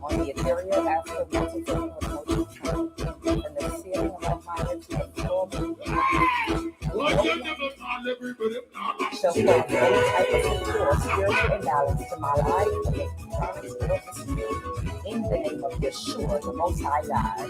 On the ethereal aspect of mental and the ceiling of my mind to absorb shall bring any type of physical or spiritual imbalance to my life in the name of Yeshua, the Most High God.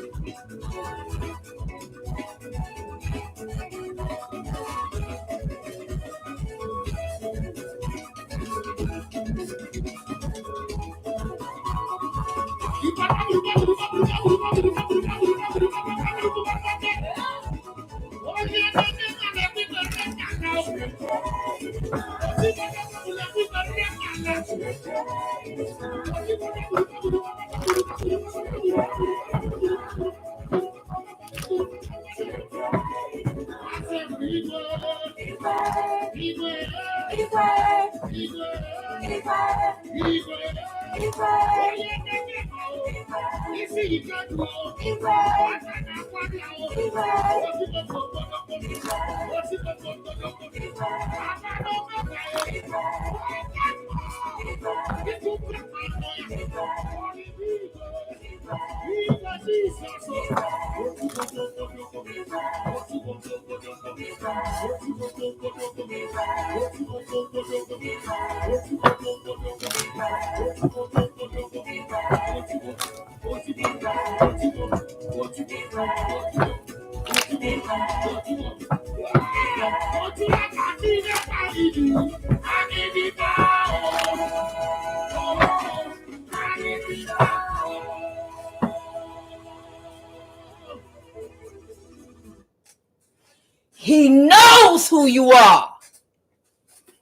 He knows who you are.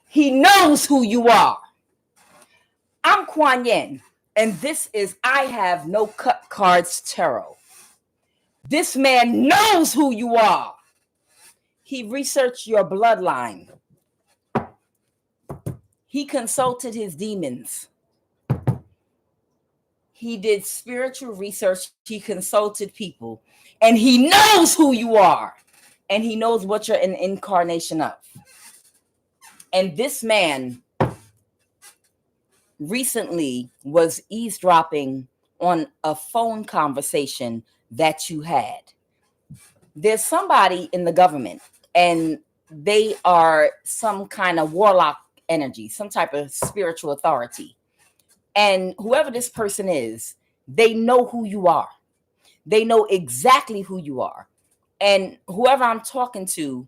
He knows who you are. I'm QUAN, and this is I Have No Cut Cards Tarot. This man knows who you are. He researched your bloodline. He consulted his demons. He did spiritual research. He consulted people. And he knows who you are. And he knows what you're an incarnation of. And this man recently was eavesdropping on a phone conversation that you had. There's somebody in the government, and they are some kind of warlock energy, some type of spiritual authority. And whoever this person is, they know who you are. They know exactly who you are. And whoever I'm talking to,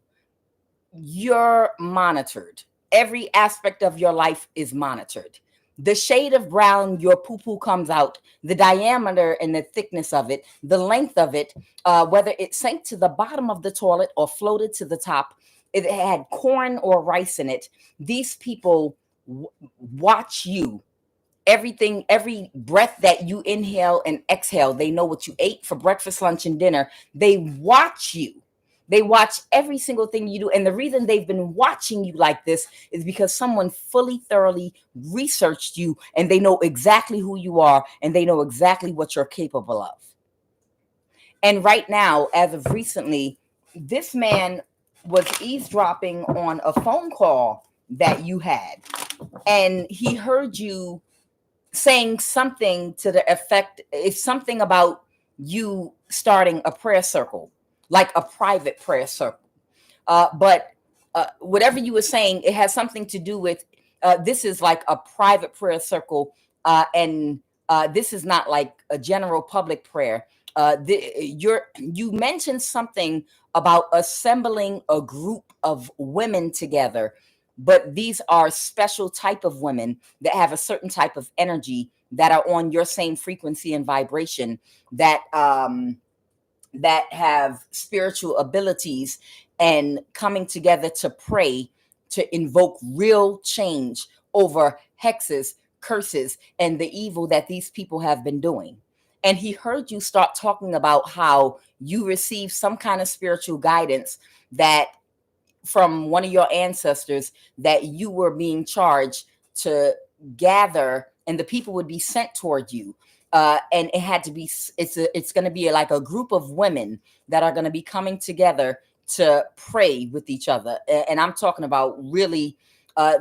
you're monitored. Every aspect of your life is monitored. The shade of brown your poo-poo comes out, the diameter and the thickness of it, the length of it, whether it sank to the bottom of the toilet or floated to the top, it had corn or rice in it. These people watch you. Everything, every breath that you inhale and exhale, they know what you ate for breakfast, lunch, and dinner. They watch you. They watch every single thing you do. And the reason they've been watching you like this is because someone fully, thoroughly researched you, and they know exactly who you are, and they know exactly what you're capable of. And right now, as of recently, this man was eavesdropping on a phone call that you had, and he heard you saying something to the effect, it's something about you starting a prayer circle, like a private prayer circle. But whatever you were saying, it has something to do with, this is like a private prayer circle. And this is not like a general public prayer. You mentioned something about assembling a group of women together, but these are special type of women that have a certain type of energy that are on your same frequency and vibration, that have spiritual abilities and coming together to pray, to invoke real change over hexes, curses, and the evil that these people have been doing. And he heard you start talking about how you received some kind of spiritual guidance that from one of your ancestors, that you were being charged to gather and the people would be sent toward you. And it had to be, it's going to be like a group of women that are going to be coming together to pray with each other. And I'm talking about really,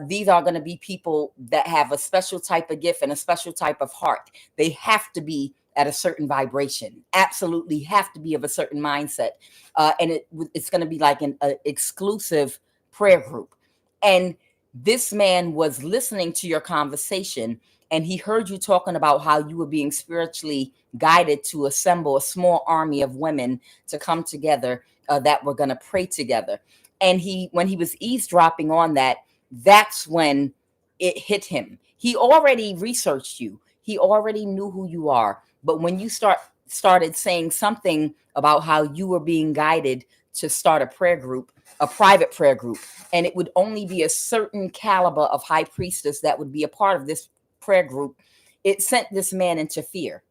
these are going to be people that have a special type of gift and a special type of heart. They have to be at a certain vibration, absolutely have to be of a certain mindset. And it's going to be like an exclusive prayer group. And this man was listening to your conversation, and he heard you talking about how you were being spiritually guided to assemble a small army of women to come together that were going to pray together. And when he was eavesdropping on that, that's when it hit him. He already researched you. He already knew who you are. But when you started saying something about how you were being guided to start a prayer group, a private prayer group, and it would only be a certain caliber of high priestess that would be a part of this prayer group, it sent this man into fear.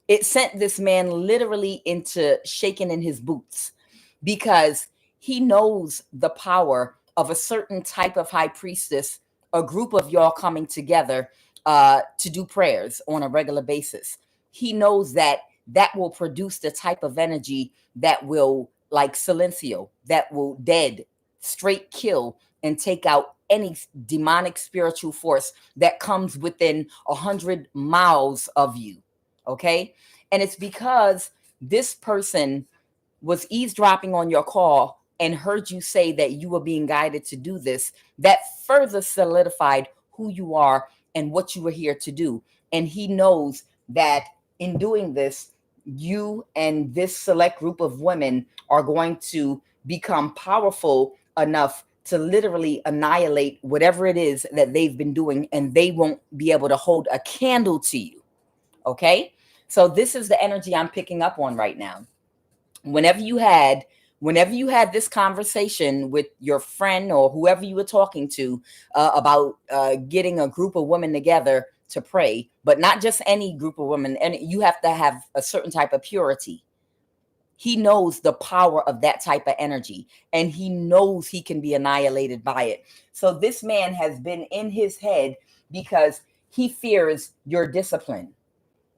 It sent this man literally into shaking in his boots, because he knows the power of a certain type of high priestess, a group of y'all coming together to do prayers on a regular basis. He knows that that will produce the type of energy that will, like silencio, that will dead straight kill and take out any demonic spiritual force that comes within 100 miles of you. Okay. And it's because this person was eavesdropping on your call and heard you say that you were being guided to do this, that further solidified who you are and what you were here to do. And he knows that in doing this, you and this select group of women are going to become powerful enough to literally annihilate whatever it is that they've been doing, and they won't be able to hold a candle to you. Okay? So this is the energy I'm picking up on right now. Whenever you had this conversation with your friend or whoever you were talking to about getting a group of women together to pray, but not just any group of women, and you have to have a certain type of purity. He knows the power of that type of energy, and he knows he can be annihilated by it. So this man has been in his head because he fears your discipline.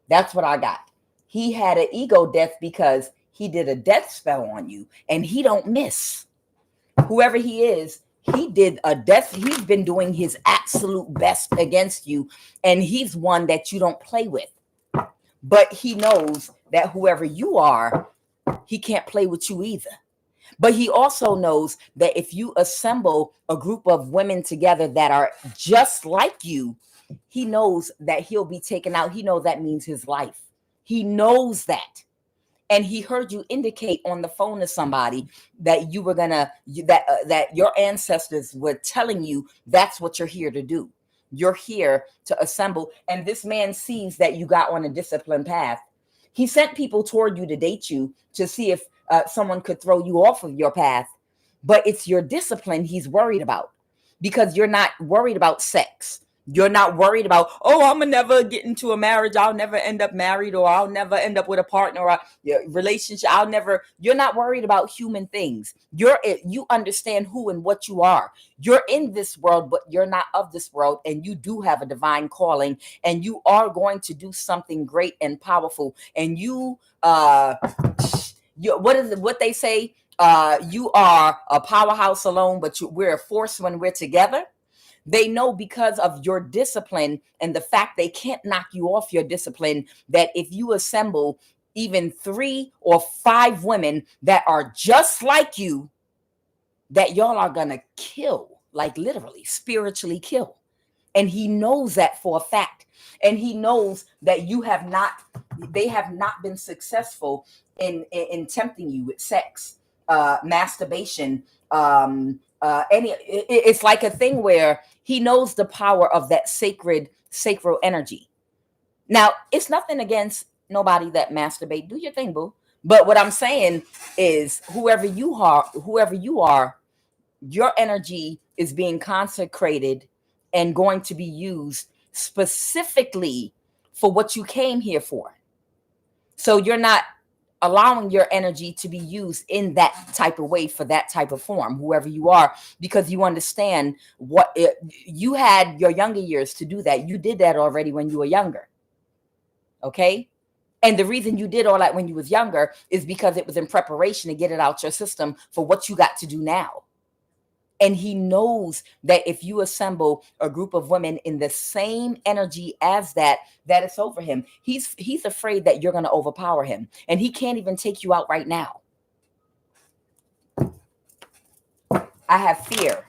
That's what I got. He had an ego death because he did a death spell on you, and he don't miss. Whoever he is, he did a death. He's been doing his absolute best against you, and he's one that you don't play with. But he knows that whoever you are, he can't play with you either. But he also knows that if you assemble a group of women together that are just like you, he knows that he'll be taken out. He knows that means his life. He knows that. And he heard you indicate on the phone to somebody that you were that your ancestors were telling you that's what you're here to do. You're here to assemble. And this man sees that you got on a disciplined path. He sent people toward you to date you to see if someone could throw you off of your path. But it's your discipline he's worried about, because you're not worried about sex. You're not worried about, oh, I'm gonna never get into a marriage. I'll never end up married, or I'll never end up with a partner or a relationship. You're not worried about human things. You understand who and what you are. You're in this world, but you're not of this world. And you do have a divine calling, and you are going to do something great and powerful. And what they say? You are a powerhouse alone, but we're a force when we're together. They know because of your discipline and the fact they can't knock you off your discipline, that if you assemble even 3 or 5 women that are just like you, that y'all are going to kill, like literally spiritually kill. And he knows that for a fact. And he knows that you have not they have not been successful in tempting you with sex, masturbation, it's like a thing where he knows the power of that sacral energy. Now, it's nothing against nobody that masturbate. Do your thing, boo. But what I'm saying is, whoever you are, your energy is being consecrated and going to be used specifically for what you came here for. So you're not allowing your energy to be used in that type of way for that type of form, whoever you are, because you understand you had your younger years to do that. You did that already when you were younger. Okay. And the reason you did all that when you was younger is because it was in preparation to get it out your system for what you got to do now. And he knows that if you assemble a group of women in the same energy as that it's over him. He's afraid that you're going to overpower him, and he can't even take you out right now. I have fear.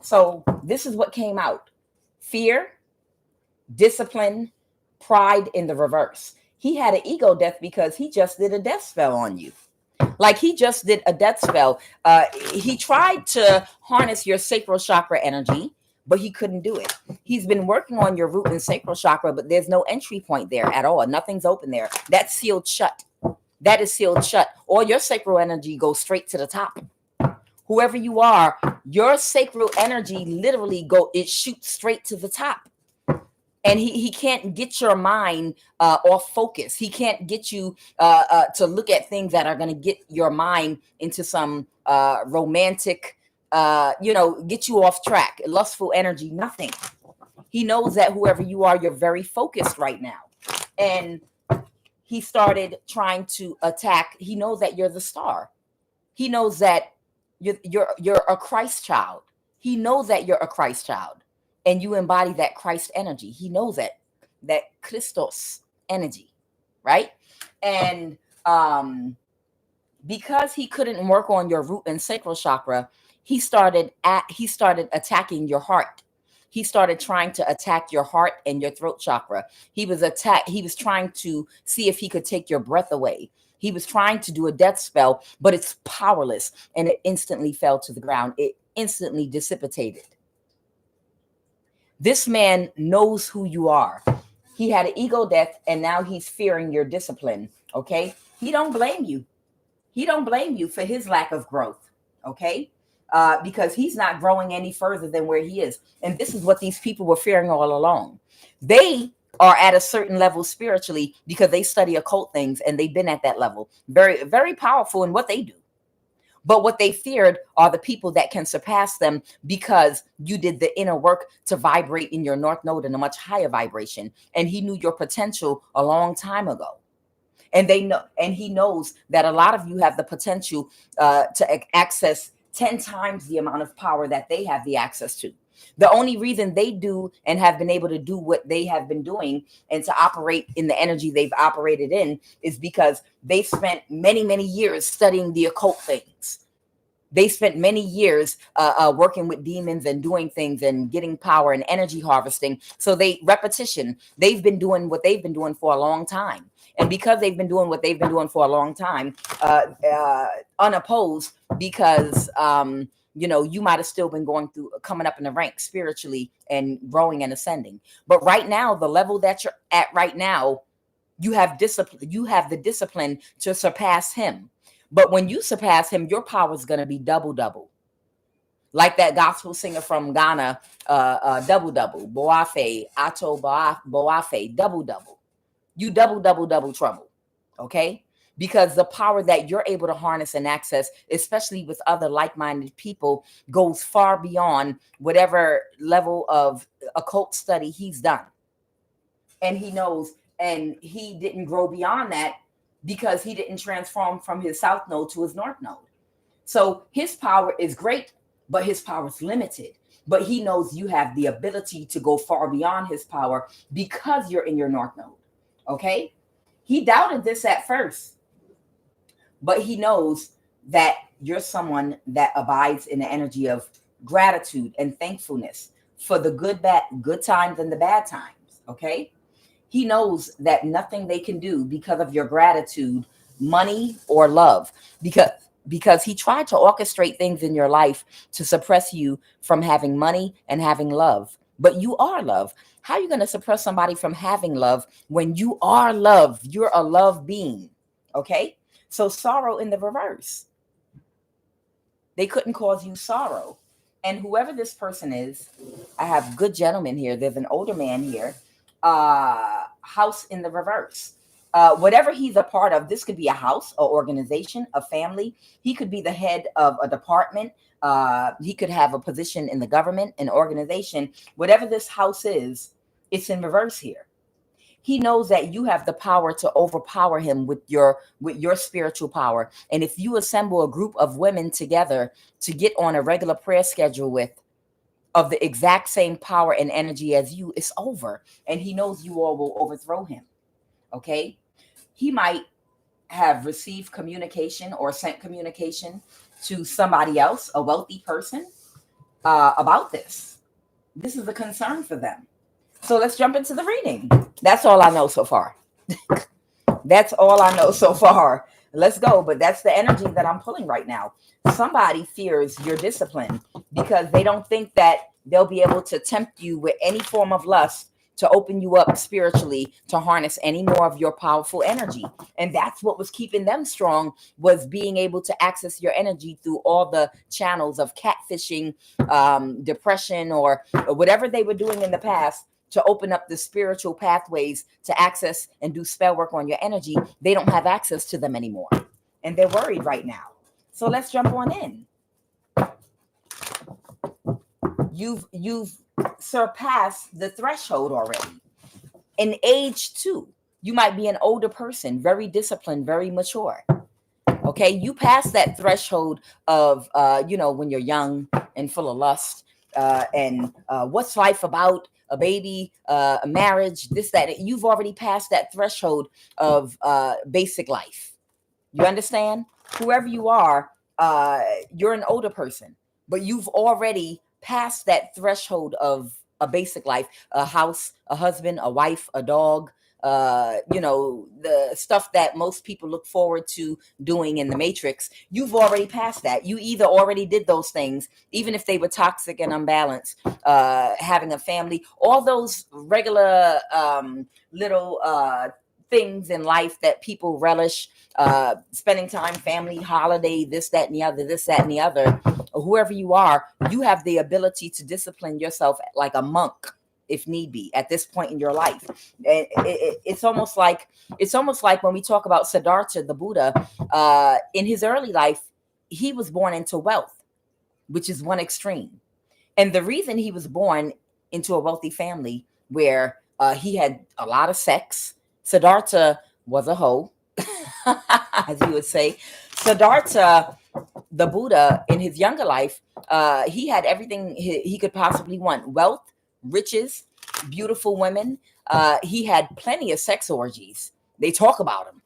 So this is what came out: fear, discipline, pride in the reverse. He had an ego death because he just did a death spell on you. Like he just did a death spell. He tried to harness your sacral chakra energy, but he couldn't do it. He's been working on your root and sacral chakra, but there's no entry point there at all. Nothing's open there. That's sealed shut. That is sealed shut. All your sacral energy goes straight to the top. Whoever you are, your sacral energy literally it shoots straight to the top. And he can't get your mind off focus. He can't get you to look at things that are going to get your mind into some romantic, get you off track, lustful energy, nothing. He knows that whoever you are, you're very focused right now. And he started trying to attack. He knows that you're the star. He knows that you're a Christ child. He knows that you're a Christ child. And you embody that Christ energy. He knows that Christos energy, right? And because he couldn't work on your root and sacral chakra, he started attacking your heart. He started trying to attack your heart and your throat chakra. He was trying to see if he could take your breath away. He was trying to do a death spell, but it's powerless, and it instantly fell to the ground. It instantly dissipated. This man knows who you are. He had an ego death, and now he's fearing your discipline. Okay. He don't blame you. He don't blame you for his lack of growth. Okay. Because he's not growing any further than where he is. And this is what these people were fearing all along. They are at a certain level spiritually because they study occult things, and they've been at that level. Very, very powerful in what they do. But what they feared are the people that can surpass them, because you did the inner work to vibrate in your north node in a much higher vibration. And he knew your potential a long time ago. And he knows that a lot of you have the potential to access 10 times the amount of power that they have the access to. The only reason they do and have been able to do what they have been doing and to operate in the energy they've operated in is because they spent many, many years studying the occult things. They spent many years working with demons and doing things and getting power and energy harvesting. So they've been doing what they've been doing for a long time. And because they've been doing what they've been doing for a long time, unopposed, because you might have still been coming up in the ranks spiritually and growing and ascending. But right now, the level that you're at right now, you have discipline. You have the discipline to surpass him. But when you surpass him, your power is going to be double. Like that gospel singer from Ghana, double. Boafe, Ato Boafe, double. You double trouble. Okay? Because the power that you're able to harness and access, especially with other like-minded people, goes far beyond whatever level of occult study he's done. And he knows, and he didn't grow beyond that because he didn't transform from his south node to his north node. So his power is great, but his power is limited. But he knows you have the ability to go far beyond his power because you're in your north node. Okay? He doubted this at first. But he knows that you're someone that abides in the energy of gratitude and thankfulness for the good times and the bad times. Okay. He knows that nothing they can do because of your gratitude, money, or love, because he tried to orchestrate things in your life to suppress you from having money and having love. But you are love. How are you going to suppress somebody from having love when you are love? You're a love being. Okay? So sorrow in the reverse. They couldn't cause you sorrow. And whoever this person is, I have good gentlemen here. There's an older man here. House in the reverse. Whatever he's a part of, this could be a house, an organization, a family. He could be the head of a department. He could have a position in the government, an organization. Whatever this house is, it's in reverse here. He knows that you have the power to overpower him with your spiritual power. And if you assemble a group of women together to get on a regular prayer schedule with, of the exact same power and energy as you, it's over. And he knows you all will overthrow him. Okay? He might have received communication or sent communication to somebody else, a wealthy person, about this. This is a concern for them. So let's jump into the reading. That's all I know so far. That's all I know so far. Let's go. But that's the energy that I'm pulling right now. Somebody fears your discipline because they don't think that they'll be able to tempt you with any form of lust to open you up spiritually, to harness any more of your powerful energy. And that's what was keeping them strong, was being able to access your energy through all the channels of catfishing, depression, or whatever they were doing in the past to open up the spiritual pathways to access and do spell work on your energy. They don't have access to them anymore. And they're worried right now. So let's jump on in. You've surpassed the threshold already. In age 2, you might be an older person, very disciplined, very mature. Okay, you pass that threshold of, when you're young and full of lust, and what's life about? A baby, a marriage, this, that. You've already passed that threshold of basic life. You understand? Whoever you are, you're an older person, but you've already passed that threshold of a basic life, a house, a husband, a wife, a dog, the stuff that most people look forward to doing in the Matrix. You've already passed that. You either already did those things, even if they were toxic and unbalanced, having a family, all those regular little things in life that people relish, spending time, family, holiday, this, that, and the other, this, that, and the other. Whoever you are, you have the ability to discipline yourself like a monk, if need be, at this point in your life. It's almost like when we talk about Siddhartha, the Buddha, in his early life, he was born into wealth, which is one extreme. And the reason he was born into a wealthy family where he had a lot of sex, Siddhartha was a hoe, as you would say. Siddhartha, the Buddha, in his younger life, he had everything he could possibly want: wealth, riches, beautiful women. He had plenty of sex orgies. They talk about him.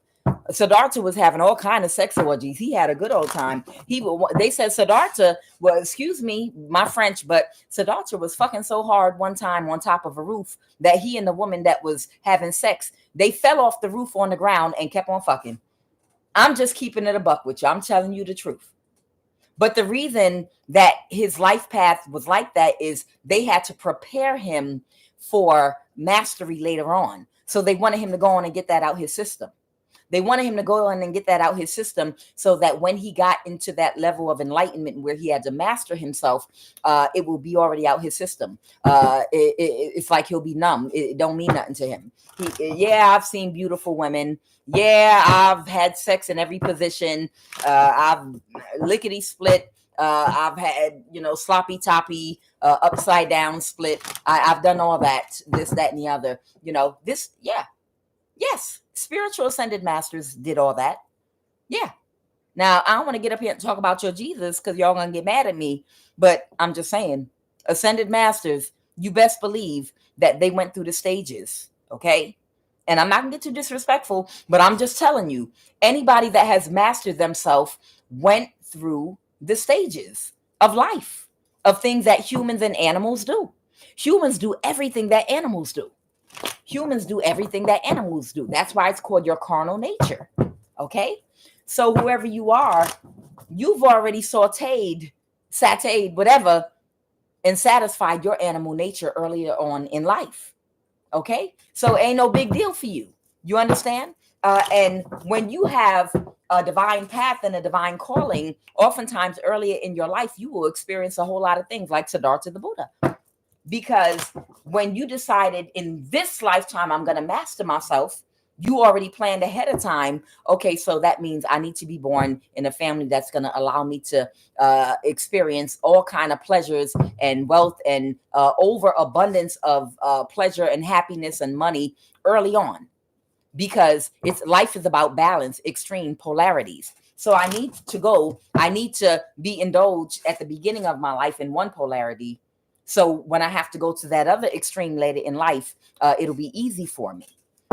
Siddhartha was having all kinds of sex orgies. He had a good old time. They said Siddhartha, well, excuse me, my French, but Siddhartha was fucking so hard one time on top of a roof that he and the woman that was having sex, they fell off the roof on the ground and kept on fucking. I'm just keeping it a buck with you. I'm telling you the truth. But the reason that his life path was like that is they had to prepare him for mastery later on. So they wanted him to go on and get that out his system. They wanted him to go on and get that out his system so that when he got into that level of enlightenment where he had to master himself, it will be already out his system. It's like he'll be numb. It don't mean nothing to him. I've seen beautiful women. Yeah, I've had sex in every position. I've lickety split. I've had, sloppy toppy, upside down split. I've done all that, this, that, and the other. Yes. Spiritual ascended masters did all that. Yeah. Now, I don't want to get up here and talk about your Jesus because y'all going to get mad at me. But I'm just saying, ascended masters, you best believe that they went through the stages. Okay. And I'm not going to get too disrespectful, but I'm just telling you, anybody that has mastered themselves went through the stages of life, of things that humans and animals do. Humans do everything that animals do. Humans do everything that animals do. That's why it's called your carnal nature. Okay? So whoever you are, you've already sauteed, whatever, and satisfied your animal nature earlier on in life. Okay? So it ain't no big deal for you. You understand? And when you have a divine path and a divine calling, oftentimes earlier in your life, you will experience a whole lot of things like Siddhartha the Buddha. Because when you decided in this lifetime, I'm going to master myself, you already planned ahead of time. Okay, so that means I need to be born in a family that's going to allow me to experience all kind of pleasures and wealth and overabundance of pleasure and happiness and money early on. Because life is about balance, extreme polarities. So I need to be indulged at the beginning of my life in one polarity. So when I have to go to that other extreme later in life, it'll be easy for me.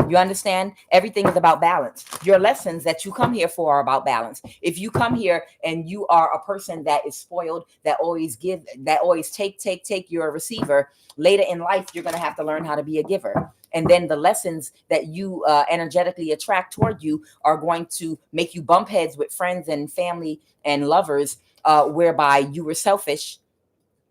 You understand? Everything is about balance. Your lessons that you come here for are about balance. If you come here and you are a person that is spoiled, that always take, you're a receiver, later in life, you're going to have to learn how to be a giver. And then the lessons that you energetically attract toward you are going to make you bump heads with friends and family and lovers, whereby you were selfish.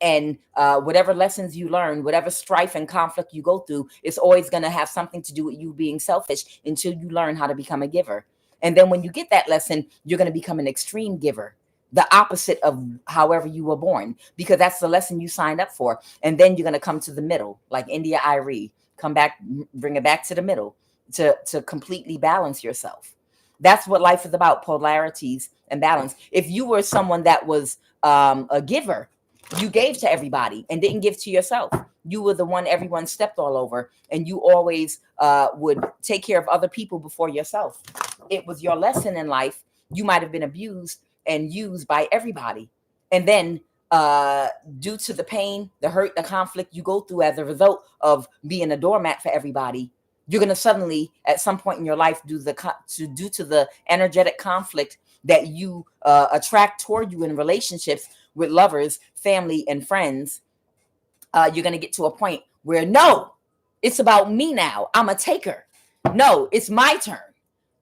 And whatever lessons you learn, whatever strife and conflict you go through, it's always going to have something to do with you being selfish until you learn how to become a giver. And then when you get that lesson, you're going to become an extreme giver, the opposite of however you were born, because that's the lesson you signed up for. And then you're going to come to the middle, like India Irie, come back, bring it back to the middle to completely balance yourself. That's what life is about, polarities and balance. If you were someone that was a giver, you gave to everybody and didn't give to yourself. You were the one everyone stepped all over, and you always would take care of other people before yourself. It was your lesson in life. You might have been abused and used by everybody. And then due to the pain, the hurt, the conflict you go through as a result of being a doormat for everybody, you're going to suddenly, at some point in your life, due to the energetic conflict that you attract toward you in relationships with lovers, family, and friends, you're going to get to a point where, no, it's about me now. I'm a taker. No, it's my turn.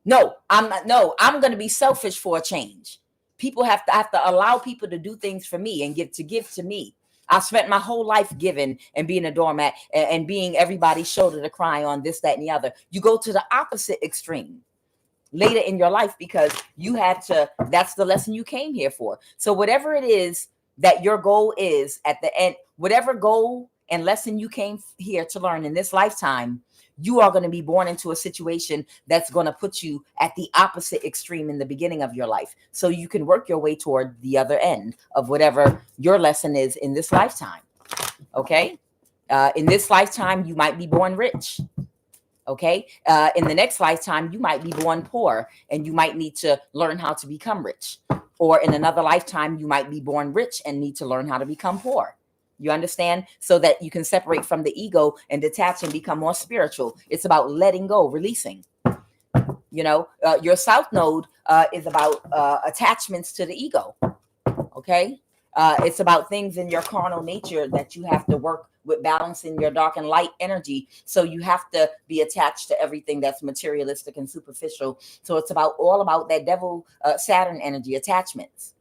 No, I'm not. No, I'm going to be selfish for a change. People have to allow people to do things for me and give to me. I spent my whole life giving and being a doormat and being everybody's shoulder to cry on, this, that, and the other. You go to the opposite extreme later in your life because you had to, that's the lesson you came here for. So whatever it is that your goal is at the end, whatever goal and lesson you came here to learn in this lifetime, you are going to be born into a situation that's going to put you at the opposite extreme in the beginning of your life. So you can work your way toward the other end of whatever your lesson is in this lifetime. Okay. In this lifetime, you might be born rich. Okay. In the next lifetime, you might be born poor and you might need to learn how to become rich. Or in another lifetime, you might be born rich and need to learn how to become poor. You understand? So that you can separate from the ego and detach and become more spiritual. It's about letting go, releasing. You know, your South Node is about attachments to the ego. Okay. It's about things in your carnal nature that you have to work with, balancing your dark and light energy. So you have to be attached to everything that's materialistic and superficial. So it's all about that devil Saturn energy, attachments.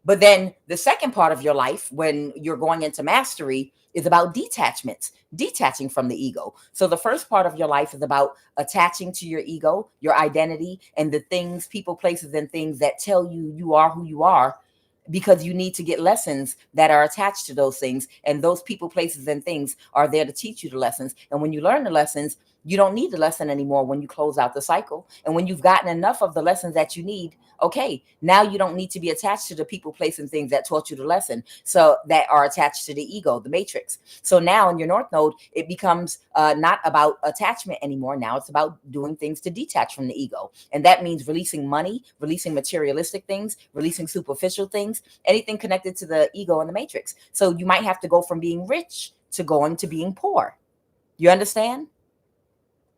But then the second part of your life, when you're going into mastery, is about detachments, detaching from the ego. So the first part of your life is about attaching to your ego, your identity, and the things, people, places, and things that tell you you are who you are, because you need to get lessons that are attached to those things. And those people, places, and things are there to teach you the lessons. And when you learn the lessons, you don't need the lesson anymore when you close out the cycle. And when you've gotten enough of the lessons that you need, okay, now you don't need to be attached to the people, place, and things that taught you the lesson. So that are attached to the ego, the matrix. So now in your North Node, it becomes not about attachment anymore. Now it's about doing things to detach from the ego. And that means releasing money, releasing materialistic things, releasing superficial things, anything connected to the ego and the matrix. So you might have to go from being rich to going to being poor. You understand?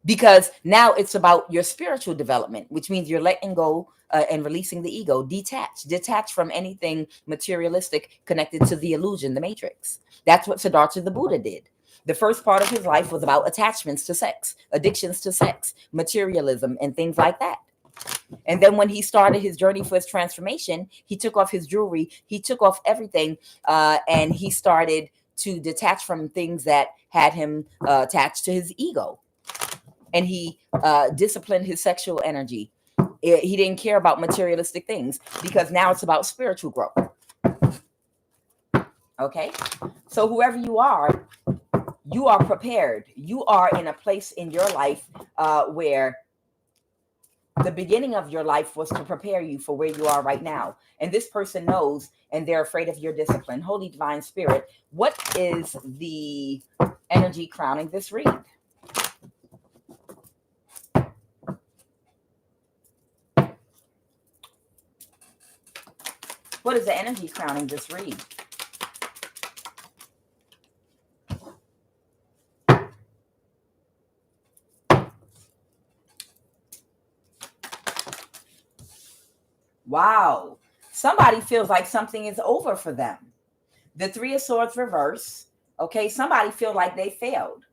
Because now it's about your spiritual development, which means you're letting go and releasing the ego, detach from anything materialistic connected to the illusion, the matrix. That's what Siddhartha the Buddha did. The first part of his life was about attachments to sex, addictions to sex, materialism, and things like that. And then when he started his journey for his transformation, he took off his jewelry, he took off everything, and he started to detach from things that had him attached to his ego. And he disciplined his sexual energy. He didn't care about materialistic things because now it's about spiritual growth. Okay? So whoever you are prepared. You are in a place in your life where the beginning of your life was to prepare you for where you are right now. And this person knows, and they're afraid of your discipline. Holy Divine Spirit, what is the energy crowning this read? What is the energy crowning this read? Wow. Somebody feels like something is over for them. The Three of Swords reverse. Okay. Somebody feels like they failed.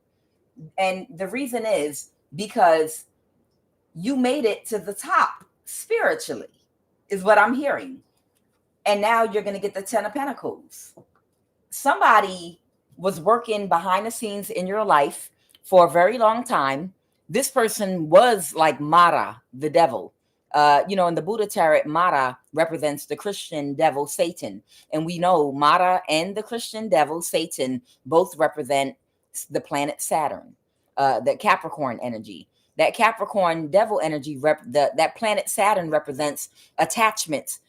And the reason is because you made it to the top spiritually, is what I'm hearing. And now you're going to get the Ten of Pentacles. Somebody was working behind the scenes in your life for a very long time. This person was like Mara, the devil. In the Buddha Tarot, Mara represents the Christian devil, Satan. And we know Mara and the Christian devil, Satan, both represent the planet Saturn, the Capricorn energy. That Capricorn devil energy, that planet Saturn represents attachments,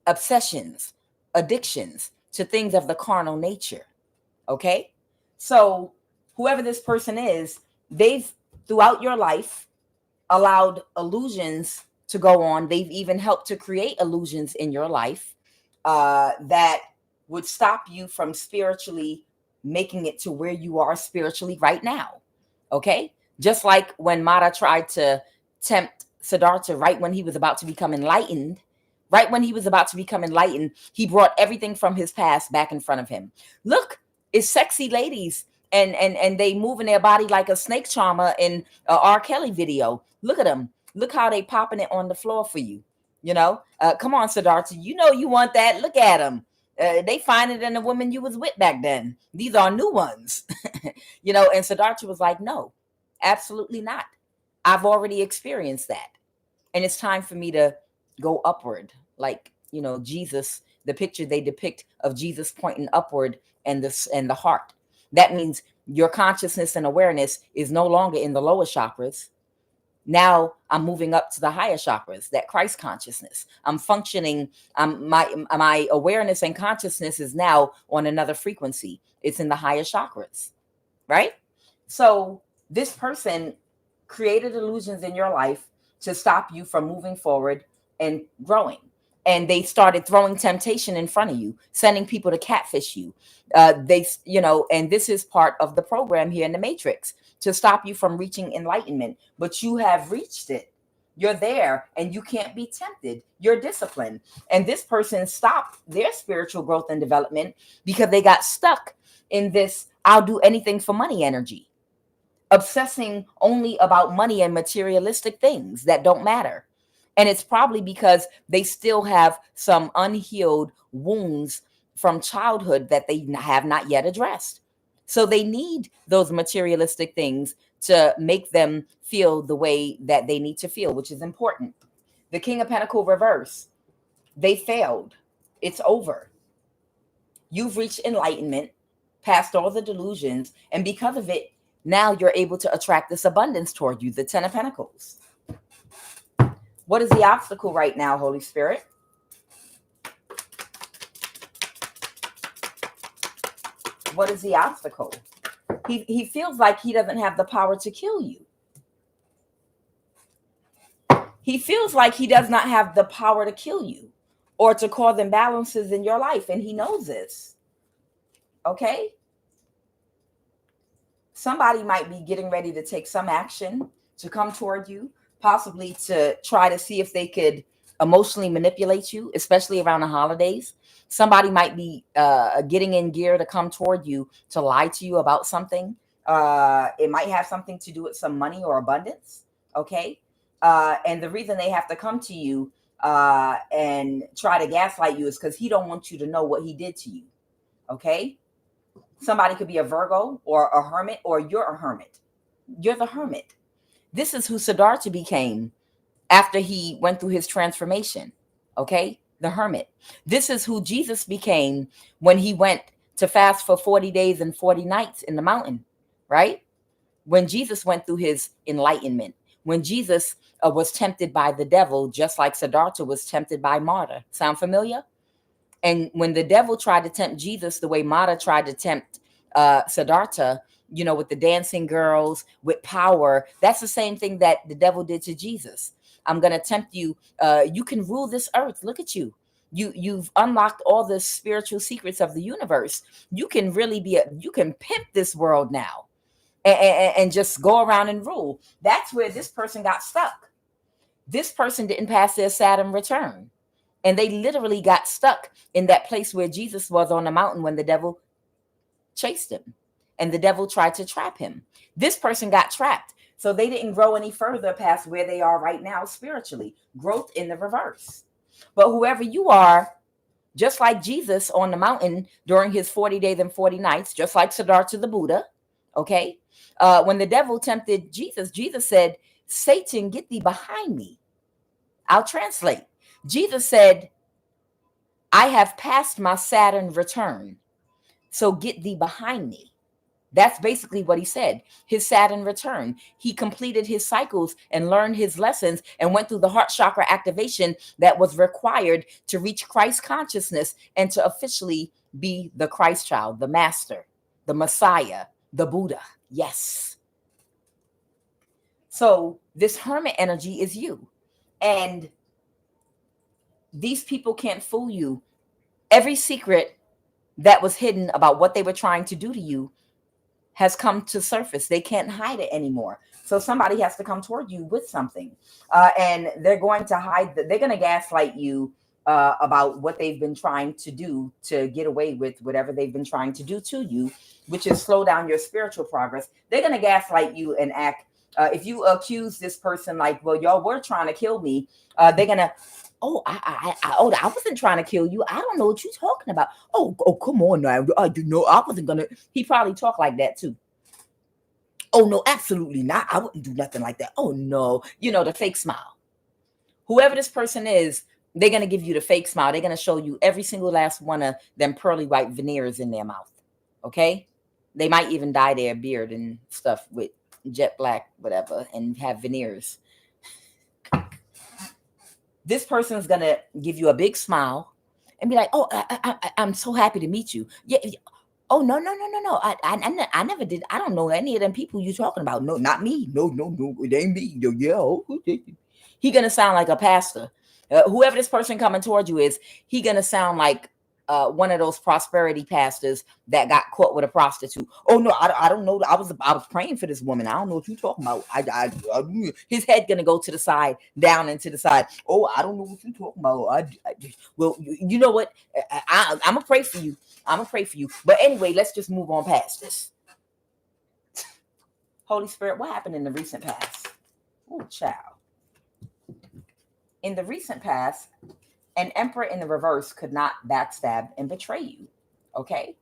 obsessions, addictions to things of the carnal nature. Okay? So whoever this person is, they've, throughout your life, allowed illusions to go on. They've even helped to create illusions in your life that would stop you from spiritually making it to where you are spiritually right now. Okay? Just like when Mara tried to tempt Siddhartha right when he was about to become enlightened. Right when he was about to become enlightened, he brought everything from his past back in front of him. Look, it's sexy ladies and they moving their body like a snake charmer in a R. Kelly video. Look at them. Look how they popping it on the floor for you. Come on, Siddhartha. You know you want that. Look at them. They find it in the woman you was with back then. These are new ones. And Siddhartha was like, no, absolutely not. I've already experienced that. And it's time for me to go upward. Like, Jesus, the picture they depict of Jesus pointing upward and the heart. That means your consciousness and awareness is no longer in the lower chakras. Now I'm moving up to the higher chakras, that Christ consciousness. I'm functioning. My awareness and consciousness is now on another frequency. It's in the higher chakras, right? So this person created illusions in your life to stop you from moving forward and growing. And they started throwing temptation in front of you, sending people to catfish you. And this is part of the program here in the Matrix to stop you from reaching enlightenment. But you have reached it. You're there and you can't be tempted. You're disciplined. And this person stopped their spiritual growth and development because they got stuck in this I'll do anything for money energy, obsessing only about money and materialistic things that don't matter. And it's probably because they still have some unhealed wounds from childhood that they have not yet addressed. So they need those materialistic things to make them feel the way that they need to feel, which is important. The King of Pentacles reverse. They failed. It's over. You've reached enlightenment, past all the delusions, and because of it, now you're able to attract this abundance toward you, the Ten of Pentacles. What is the obstacle right now, Holy Spirit? What is the obstacle? He feels like he doesn't have the power to kill you. He feels like he does not have the power to kill you or to cause imbalances in your life, and he knows this. Okay? Somebody might be getting ready to take some action to come toward you, possibly to try to see if they could emotionally manipulate you, especially around the holidays. Somebody might be getting in gear to come toward you to lie to you about something. It might have something to do with some money or abundance. Okay. And the reason they have to come to you and try to gaslight you is because he don't want you to know what he did to you. Okay. Somebody could be a Virgo or a hermit, or you're a hermit. You're the hermit. This is who Siddhartha became after he went through his transformation. Okay. The hermit. This is who Jesus became when he went to fast for 40 days and 40 nights in the mountain, right? When Jesus went through his enlightenment, when Jesus was tempted by the devil, just like Siddhartha was tempted by Marta. Sound familiar? And when the devil tried to tempt Jesus the way Mata tried to tempt Siddhartha, you know, with the dancing girls, with power, that's the same thing that the devil did to Jesus. I'm going to tempt you. You can rule this earth. Look at you. You've unlocked all the spiritual secrets of the universe. You can really you can pimp this world now and just go around and rule. That's where this person got stuck. This person didn't pass their Saturn return. And they literally got stuck in that place where Jesus was on the mountain when the devil chased him and the devil tried to trap him. This person got trapped. So they didn't grow any further past where they are right now spiritually. Growth in the reverse. But whoever you are, just like Jesus on the mountain during his 40 days and 40 nights, just like Siddhartha the Buddha, okay? When the devil tempted Jesus, Jesus said, Satan, get thee behind me. I'll translate. Jesus said, I have passed my Saturn return, so get thee behind me. That's basically what he said. His Saturn return. He completed his cycles and learned his lessons and went through the heart chakra activation that was required to reach Christ consciousness and to officially be the Christ child, the master, the Messiah, the Buddha. Yes. So this hermit energy is you. And these people can't fool you. Every secret that was hidden about what they were trying to do to you has come to surface. They can't hide it anymore. So somebody has to come toward you with something. And they're going to hide, they're going to gaslight you about what they've been trying to do to get away with whatever they've been trying to do to you, which is slow down your spiritual progress. They're going to gaslight you and act. If you accuse this person like, well, y'all were trying to kill me, they're going to, I wasn't trying to kill you. I don't know what you're talking about. Oh, come on now. I wasn't going to. He probably talk like that too. Oh, no, absolutely not. I wouldn't do nothing like that. Oh, no. You know, the fake smile. Whoever this person is, they're going to give you the fake smile. They're going to show you every single last one of them pearly white veneers in their mouth. Okay? They might even dye their beard and stuff with jet black, whatever, and have veneers. This person's going to give you a big smile and be like, oh, I'm so happy to meet you. Yeah. Oh, no. I never did. I don't know any of them people you're talking about. No, not me. No. It ain't me. Yeah. He going to sound like a pastor. Whoever this person coming towards you is, he going to sound like one of those prosperity pastors that got caught with a prostitute. Oh no, I don't know. I was praying for this woman. I don't know what you're talking about. His head gonna go to the side, down and to the side. Oh, I don't know what you're talking about. Well, you know what? I'm gonna pray for you. I'm gonna pray for you. But anyway, let's just move on past this. Holy Spirit, what happened in the recent past? Oh, child. In the recent past, an emperor in the reverse could not backstab and betray you. Okay.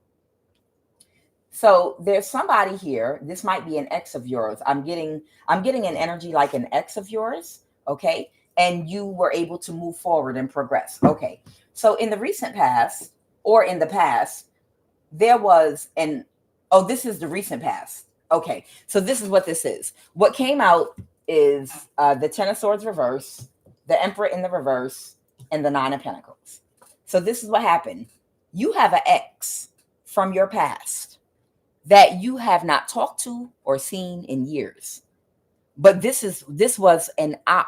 So there's somebody here. This might be an ex of yours. I'm getting an energy like an ex of yours. Okay. And you were able to move forward and progress. Okay. So in the recent past or in the past, there was this is the recent past. Okay. So this is what this is. What came out is the Ten of Swords reverse, the Emperor in the reverse, and the Nine of Pentacles. So this is what happened. You have an ex from your past that you have not talked to or seen in years. But this was an op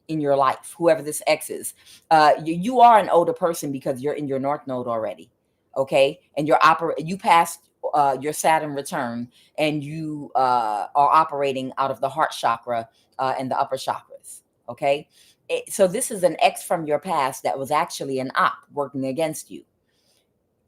in your life, whoever this ex is. You are an older person because you're in your North Node already. Okay. And you passed your Saturn return, and you are operating out of the heart chakra and the upper chakras. Okay. So this is an ex from your past that was actually an op working against you.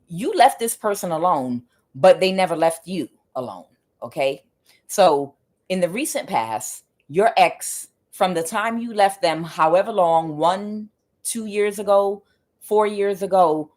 You left this person alone, but they never left you alone. Okay. So in the recent past, your ex, from the time you left them, however long, 1, 2 years ago, 4 years ago,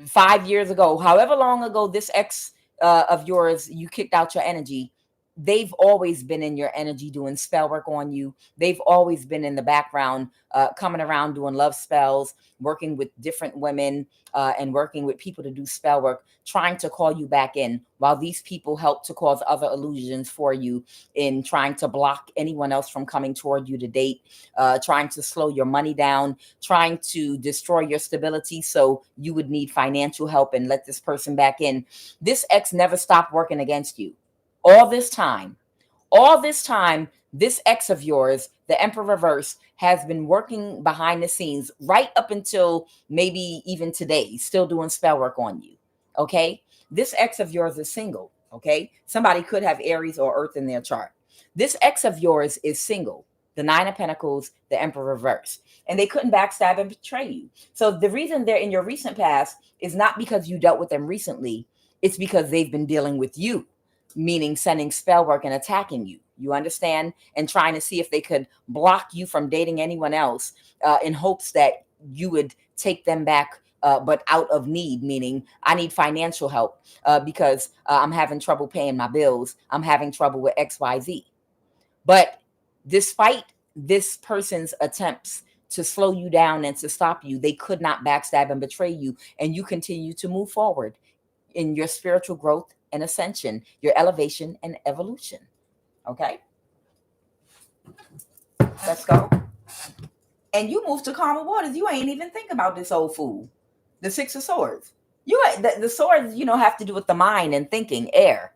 5 years ago, however long ago this ex of yours, you kicked out your energy, they've always been in your energy doing spell work on you. They've always been in the background, coming around doing love spells, working with different women, and working with people to do spell work, trying to call you back in, while these people help to cause other illusions for you in trying to block anyone else from coming toward you to date, trying to slow your money down, trying to destroy your stability so you would need financial help and let this person back in. This ex never stopped working against you. All this time, this ex of yours, the Emperor reverse, has been working behind the scenes right up until maybe even today, still doing spell work on you. Okay. This ex of yours is single. Okay. Somebody could have Aries or Earth in their chart. This ex of yours is single. The Nine of Pentacles, the Emperor reverse. And they couldn't backstab and betray you. So the reason they're in your recent past is not because you dealt with them recently. It's because they've been dealing with you, meaning sending spell work and attacking you. You understand? And trying to see if they could block you from dating anyone else, in hopes that you would take them back, but out of need, meaning I need financial help, because I'm having trouble paying my bills. I'm having trouble with XYZ. But despite this person's attempts to slow you down and to stop you, they could not backstab and betray you. And you continue to move forward in your spiritual growth and ascension, your elevation and evolution. Okay, let's go. And you move to calmer waters. You ain't even think about this old fool. The Six of Swords. The swords, have to do with the mind and thinking, air.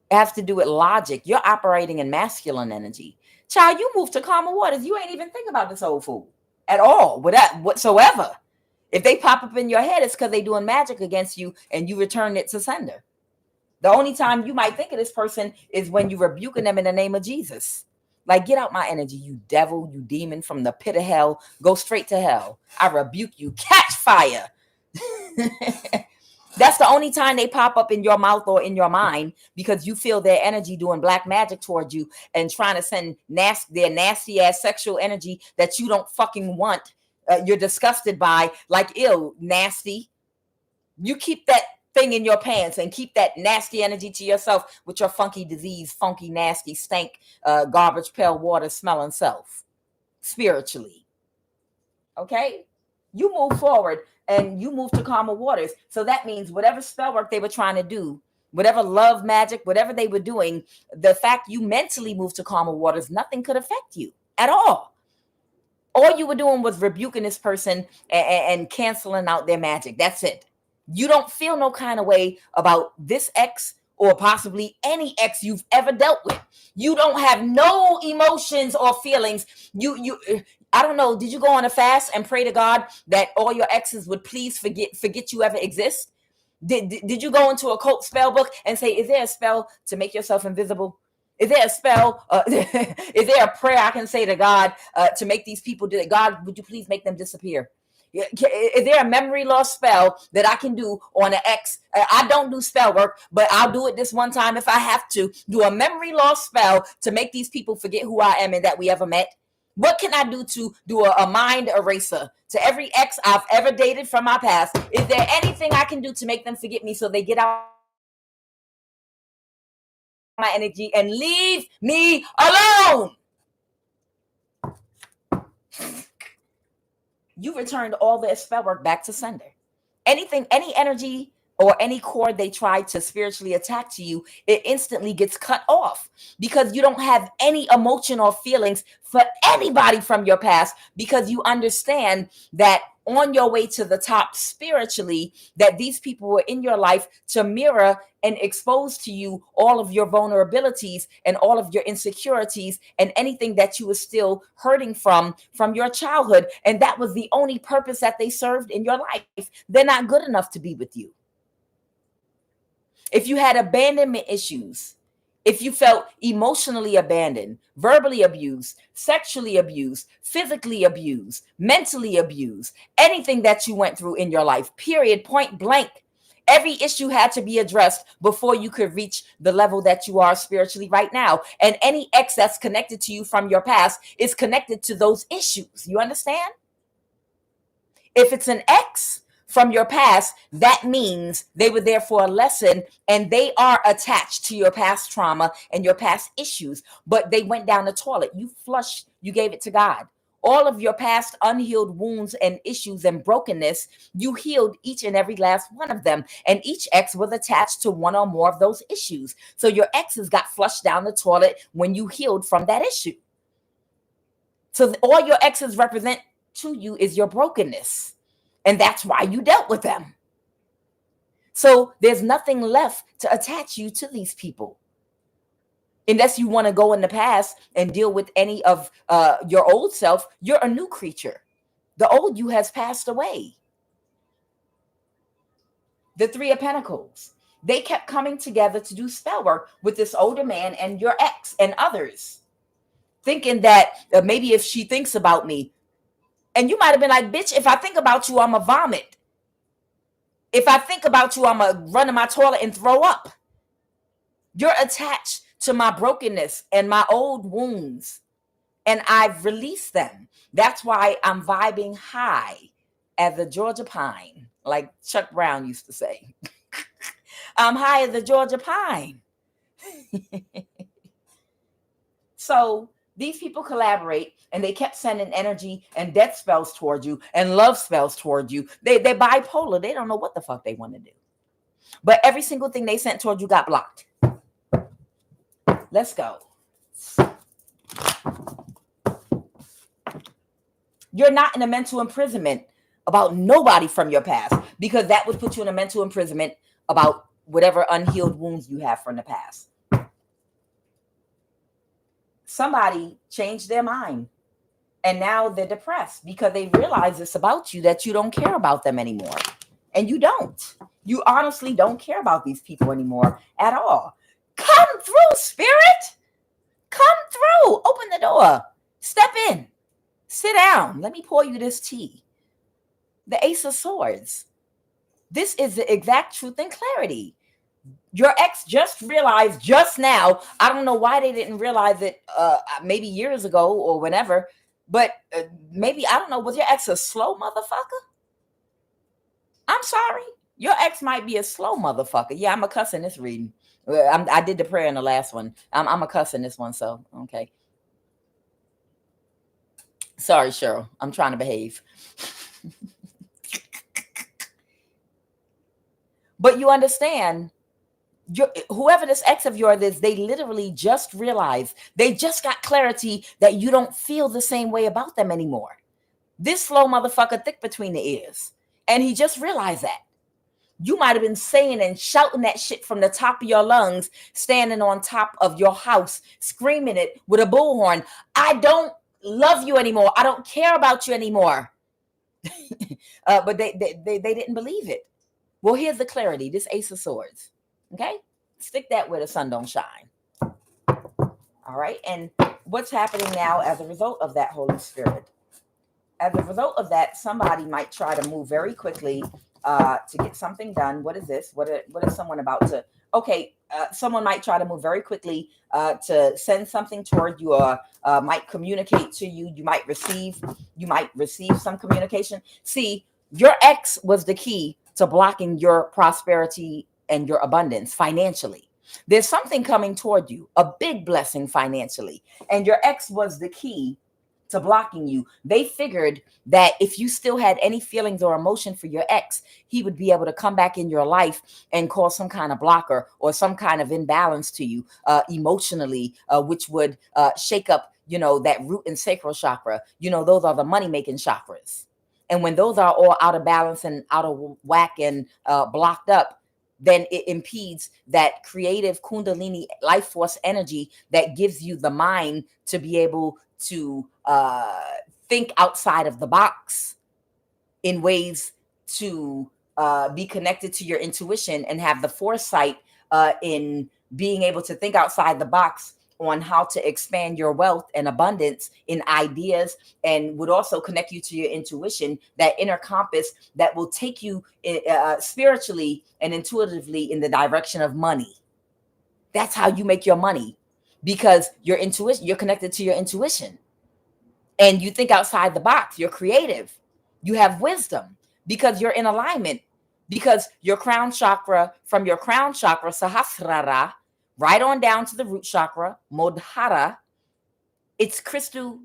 It has to do with logic. You're operating in masculine energy. Child, you move to calmer waters. You ain't even think about this old fool at all, whatsoever. If they pop up in your head, it's because they're doing magic against you and you return it to sender. The only time you might think of this person is when you're rebuking them in the name of Jesus. Like, get out my energy, you devil, you demon from the pit of hell. Go straight to hell. I rebuke you. Catch fire. That's the only time they pop up in your mouth or in your mind, because you feel their energy doing black magic towards you and trying to send their nasty ass sexual energy that you don't fucking want. You're disgusted by, like, ew, nasty. You keep that thing in your pants and keep that nasty energy to yourself with your funky disease, funky, nasty, stank, garbage pail water smelling self spiritually. Okay? You move forward and you move to calmer waters. So that means whatever spell work they were trying to do, whatever love magic, whatever they were doing, the fact you mentally moved to calmer waters, nothing could affect you at all. All you were doing was rebuking this person and canceling out their magic. That's it. You don't feel no kind of way about this ex or possibly any ex you've ever dealt with. You don't have no emotions or feelings. I don't know. Did you go on a fast and pray to God that all your exes would please forget you ever exist? Did you go into a cult spell book and say, is there a spell to make yourself invisible? Is there a spell? Is there a prayer I can say to God to make these people do it? God, would you please make them disappear? Is there a memory loss spell that I can do on an ex? I don't do spell work, but I'll do it this one time if I have to. Do a memory loss spell to make these people forget who I am and that we ever met. What can I do to do a mind eraser to every ex I've ever dated from my past? Is there anything I can do to make them forget me so they get out my energy and leave me alone? You returned all their spell work back to sender. Anything, any energy or any cord they try to spiritually attack to you, it instantly gets cut off because you don't have any emotion or feelings for anybody from your past, because you understand that on your way to the top spiritually, that these people were in your life to mirror and expose to you all of your vulnerabilities and all of your insecurities and anything that you were still hurting from your childhood. And that was the only purpose that they served in your life. They're not good enough to be with you. If you had abandonment issues, If you felt emotionally abandoned, verbally abused, sexually abused, physically abused, mentally abused, anything that you went through in your life, period, point blank, every issue had to be addressed before you could reach the level that you are spiritually right now. And any ex that's connected to you from your past is connected to those issues. You understand? If it's an ex from your past, that means they were there for a lesson and they are attached to your past trauma and your past issues, but they went down the toilet. You flushed, you gave it to God. All of your past unhealed wounds and issues and brokenness, you healed each and every last one of them. And each ex was attached to one or more of those issues. So your exes got flushed down the toilet when you healed from that issue. So all your exes represent to you is your brokenness. And that's why you dealt with them. So there's nothing left to attach you to these people. Unless you want to go in the past and deal with any of your old self, you're a new creature. The old you has passed away. The Three of Pentacles. They kept coming together to do spell work with this older man and your ex and others, thinking that maybe if she thinks about me, and you might have been like, bitch, if I think about you, I'm a vomit. If I think about you, I'm a run in my toilet and throw up. You're attached to my brokenness and my old wounds, and I've released them. That's why I'm vibing high as the Georgia pine, like Chuck Brown used to say. I'm high as the Georgia pine. So these people collaborate, and they kept sending energy and death spells toward you and love spells toward you. They're bipolar. They don't know what the fuck they want to do. But every single thing they sent toward you got blocked. Let's go. You're not in a mental imprisonment about nobody from your past, because that would put you in a mental imprisonment about whatever unhealed wounds you have from the past. Somebody changed their mind, and now they're depressed because they realize it's about you, that you don't care about them anymore. And you don't. You honestly don't care about these people anymore at all. Come through, spirit. Come through. Open the door. Step in. Sit down. Let me pour you this tea. The Ace of Swords. This is the exact truth and clarity. Your ex just realized just now. I don't know why they didn't realize it maybe years ago or whenever, but maybe, I don't know, was your ex a slow motherfucker? I'm sorry. Your ex might be a slow motherfucker. Yeah, I'm a cuss in this reading. I did the prayer in the last one. I'm a cuss in this one, so okay. Sorry, Cheryl. I'm trying to behave. But you understand, whoever this ex of yours is, they literally just realized, they just got clarity that you don't feel the same way about them anymore. This slow motherfucker thick between the ears. And he just realized that. You might have been saying and shouting that shit from the top of your lungs, standing on top of your house, screaming it with a bullhorn. I don't love you anymore. I don't care about you anymore. But they didn't believe it. Well, here's the clarity. This Ace of Swords. Okay? Stick that where the sun don't shine. All right? And what's happening now as a result of that, Holy Spirit? As a result of that, somebody might try to move very quickly to get something done. What is this? What is someone about to? Okay, someone might try to move very quickly to send something toward you, or might communicate to you. You might receive some communication. See, your ex was the key to blocking your prosperity and your abundance financially. There's something coming toward you, a big blessing financially, and your ex was the key to blocking you. They figured that if you still had any feelings or emotion for your ex, he would be able to come back in your life and cause some kind of blocker or some kind of imbalance to you emotionally, which would shake up, that root and sacral chakra. Those are the money-making chakras. And when those are all out of balance and out of whack and blocked up, then it impedes that creative Kundalini life force energy that gives you the mind to be able to think outside of the box in ways to be connected to your intuition and have the foresight in being able to think outside the box on how to expand your wealth and abundance in ideas, and would also connect you to your intuition, that inner compass that will take you spiritually and intuitively in the direction of money. That's how you make your money, because your intuition, you're connected to your intuition, and you think outside the box. You're creative. You have wisdom because you're in alignment, because your crown chakra, from your crown chakra, Sahasrara, right on down to the root chakra, Modhara, it's crystal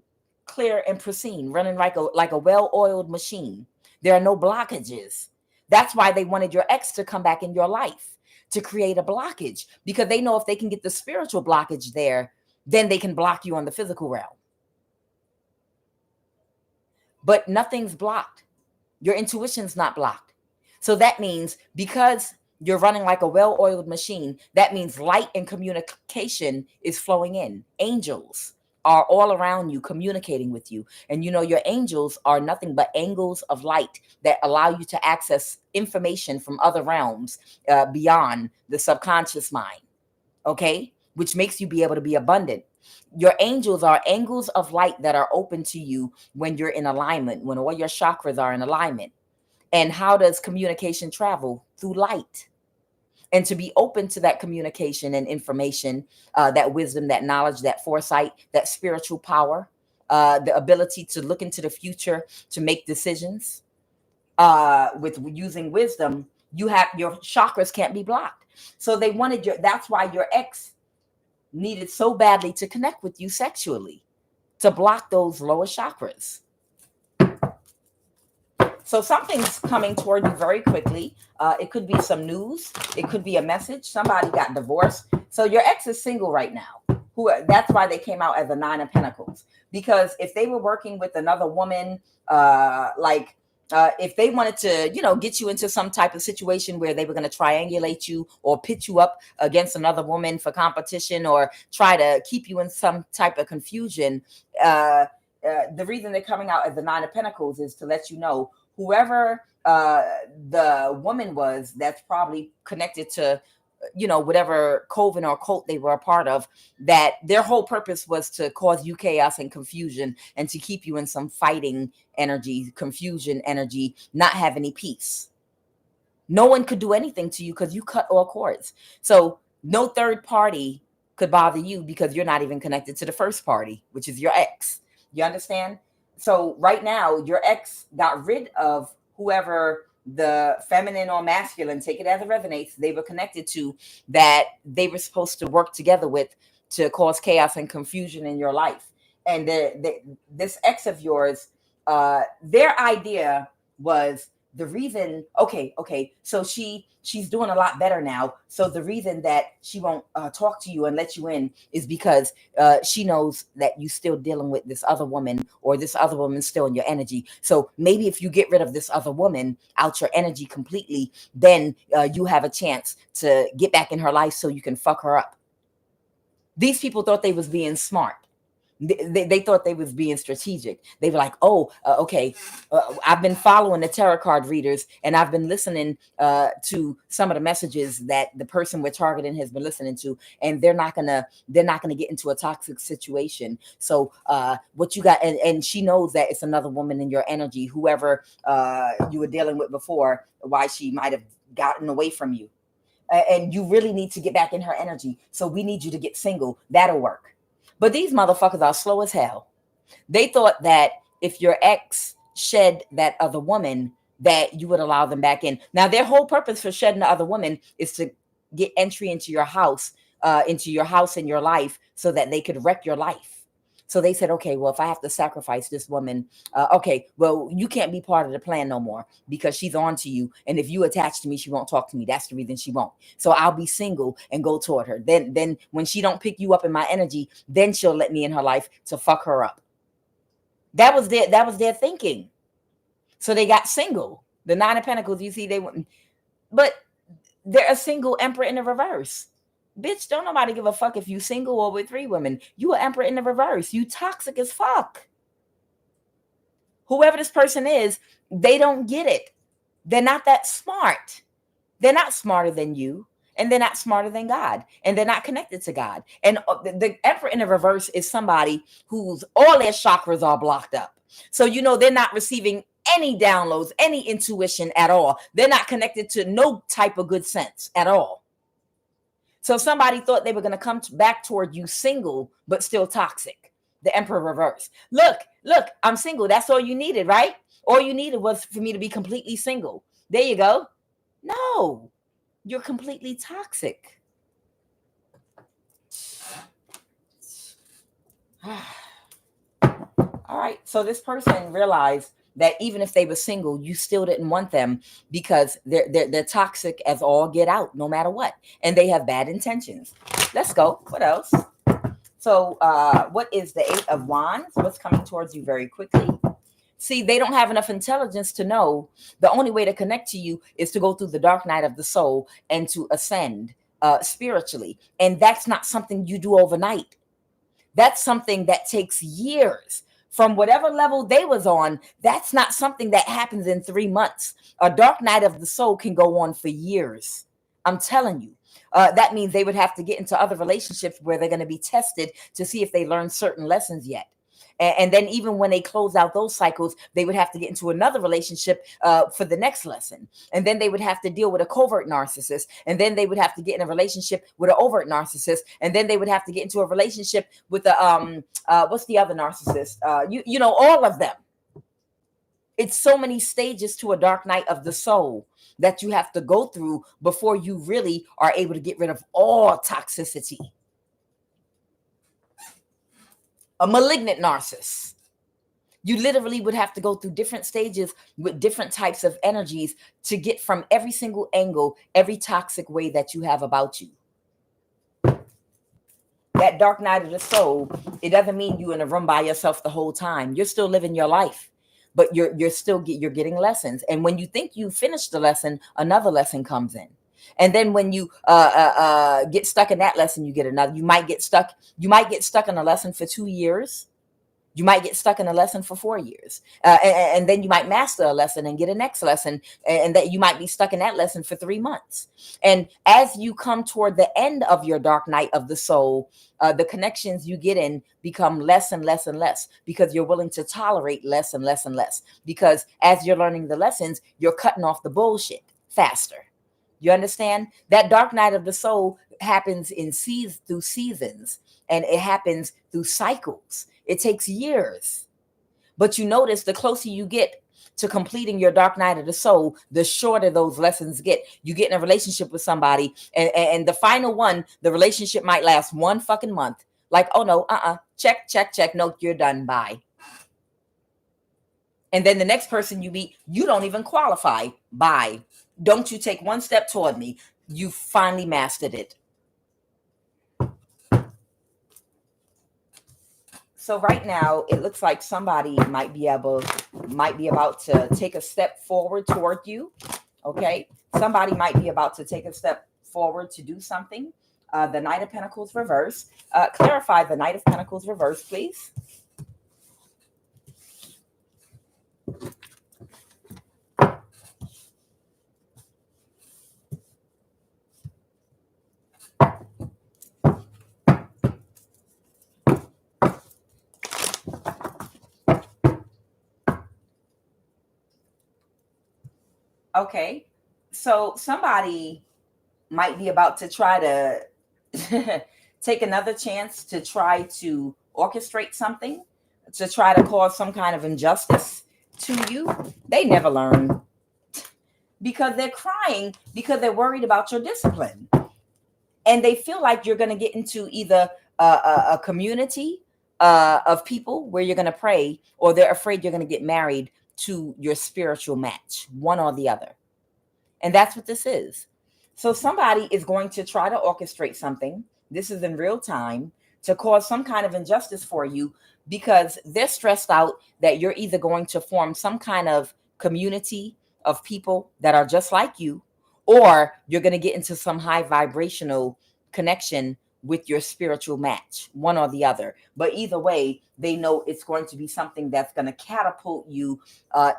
clear and pristine, running like a well-oiled machine. There are no blockages. That's why they wanted your ex to come back in your life, to create a blockage, because they know if they can get the spiritual blockage there, then they can block you on the physical realm. But nothing's blocked. Your intuition's not blocked. So that means, because you're running like a well-oiled machine, that means light and communication is flowing in. Angels are all around you, communicating with you. And you know, your angels are nothing but angles of light that allow you to access information from other realms, beyond the subconscious mind. Okay? Which makes you be able to be abundant. Your angels are angles of light that are open to you when you're in alignment, when all your chakras are in alignment. And how does communication travel? Through light. And to be open to that communication and information, that wisdom, that knowledge, that foresight, that spiritual power, the ability to look into the future, to make decisions with using wisdom, you have, your chakras can't be blocked. So they wanted that's why your ex needed so badly to connect with you sexually, to block those lower chakras. So something's coming toward you very quickly. It could be some news. It could be a message. Somebody got divorced. So your ex is single right now. That's why they came out as the 9 of Pentacles. Because if they were working with another woman, if they wanted to, get you into some type of situation where they were going to triangulate you or pit you up against another woman for competition, or try to keep you in some type of confusion, the reason they're coming out as the 9 of Pentacles is to let you know, whoever the woman was that's probably connected to, whatever coven or cult they were a part of, that their whole purpose was to cause you chaos and confusion, and to keep you in some fighting energy, confusion energy, not have any peace. No one could do anything to you because you cut all cords. So no third party could bother you, because you're not even connected to the first party, which is your ex. You understand? So right now, your ex got rid of whoever the feminine or masculine, take it as it resonates, they were connected to, that they were supposed to work together with to cause chaos and confusion in your life. And this ex of yours, their idea was the reason, okay, so she's doing a lot better now. So the reason that she won't talk to you and let you in is because she knows that you still dealing with this other woman, or this other woman's still in your energy. So maybe if you get rid of this other woman out your energy completely, then you have a chance to get back in her life so you can fuck her up. These people thought they was being smart. They thought they was being strategic. They were like, okay, I've been following the tarot card readers, and I've been listening to some of the messages that the person we're targeting has been listening to, and they're not gonna get into a toxic situation. So what you got, and she knows that it's another woman in your energy, whoever you were dealing with before, why she might have gotten away from you, and you really need to get back in her energy. So we need you to get single. That'll work. But these motherfuckers are slow as hell. They thought that if your ex shed that other woman, that you would allow them back in. Now, their whole purpose for shedding the other woman is to get entry into your house and your life, so that they could wreck your life. So they said, okay, well, if I have to sacrifice this woman, okay, well, you can't be part of the plan no more, because she's on to you. And if you attach to me, she won't talk to me. That's the reason she won't. So I'll be single and go toward her. Then when she don't pick you up in my energy, then she'll let me in her life to fuck her up. That was their thinking. So they got single. The 9 of Pentacles, you see, they wouldn't. But they're a single emperor in the reverse. Bitch, don't nobody give a fuck if you single or with 3 women. You an emperor in the reverse. You toxic as fuck. Whoever this person is, they don't get it. They're not that smart. They're not smarter than you. and they're not smarter than God, and they're not connected to God. And the Emperor in the reverse is somebody whose all their chakras are blocked up. So, they're not receiving any downloads, any intuition at all. They're not connected to no type of good sense at all. So somebody thought they were going to come back toward you single, but still toxic. The Emperor reverse. Look, I'm single. That's all you needed, right? All you needed was for me to be completely single. There you go. No, you're completely toxic. All right. So this person realized that even if they were single, you still didn't want them because they're toxic as all get out, no matter what. And they have bad intentions. Let's go. What else? So what is the Eight of Wands? What's coming towards you very quickly? See, they don't have enough intelligence to know the only way to connect to you is to go through the dark night of the soul and to ascend spiritually. And that's not something you do overnight. That's something that takes years. From whatever level they was on, that's not something that happens in 3 months. A dark night of the soul can go on for years. I'm telling you. That means they would have to get into other relationships where they're going to be tested to see if they learned certain lessons yet. And then even when they close out those cycles, they would have to get into another relationship for the next lesson. And then they would have to deal with a covert narcissist. And then they would have to get in a relationship with an overt narcissist. And then they would have to get into a relationship with a, what's the other narcissist? You know, all of them. It's so many stages to a dark night of the soul that you have to go through before you really are able to get rid of all toxicity. A malignant narcissist. You literally would have to go through different stages with different types of energies to get from every single angle, every toxic way that you have about you. That dark night of the soul, it doesn't mean you're in a room by yourself the whole time. You're still living your life, but you're getting lessons. And when you think you finished the lesson, another lesson comes in. And then when you get stuck in that lesson, you get another. You might get stuck in a lesson for 2 years. You might get stuck in a lesson for 4 years. And then you might master a lesson and get a next lesson. And that you might be stuck in that lesson for 3 months. And as you come toward the end of your dark night of the soul, the connections you get in become less and less and less because you're willing to tolerate less and less and less. Because as you're learning the lessons, you're cutting off the bullshit faster. You understand? That dark night of the soul happens through seasons, and it happens through cycles. It takes years. But you notice the closer you get to completing your dark night of the soul, the shorter those lessons get. You get in a relationship with somebody, and the final one, the relationship might last 1 fucking month. Like, oh no, check. No, you're done. Bye. And then the next person you meet, you don't even qualify. Bye. Don't you take one step toward me. You finally mastered it. So right now, it looks like somebody might be about to take a step forward toward you. Okay. Somebody might be about to take a step forward to do something. The Knight of Pentacles reverse. Clarify the Knight of Pentacles reverse, please. Okay, so somebody might be about to try to take another chance to try to orchestrate something, to try to cause some kind of injustice to you. They never learn because they're crying because they're worried about your discipline. And they feel like you're going to get into either a community of people where you're going to pray, or they're afraid you're going to get married to your spiritual match, one or the other. And that's what this is. So somebody is going to try to orchestrate something. This is in real time to cause some kind of injustice for you because they're stressed out that you're either going to form some kind of community of people that are just like you, or you're going to get into some high vibrational connection with your spiritual match, one or the other. But either way, they know it's going to be something that's going to catapult you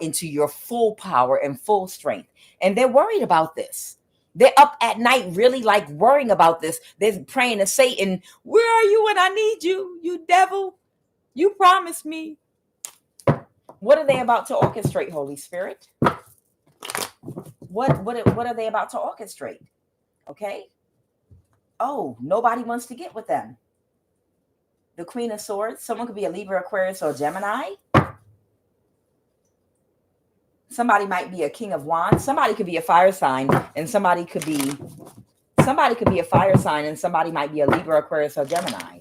into your full power and full strength. And they're worried about this. They're up at night really like worrying about this. They're praying to Satan, where are you when I need you, you devil? You promised me. What are they about to orchestrate, Holy Spirit? What are they about to orchestrate? Okay. Oh, nobody wants to get with them. The Queen of Swords. Someone could be a Libra, Aquarius, or Gemini. Somebody might be a King of Wands. Somebody could be a fire sign, and somebody could be a fire sign, and somebody might be a Libra, Aquarius, or Gemini.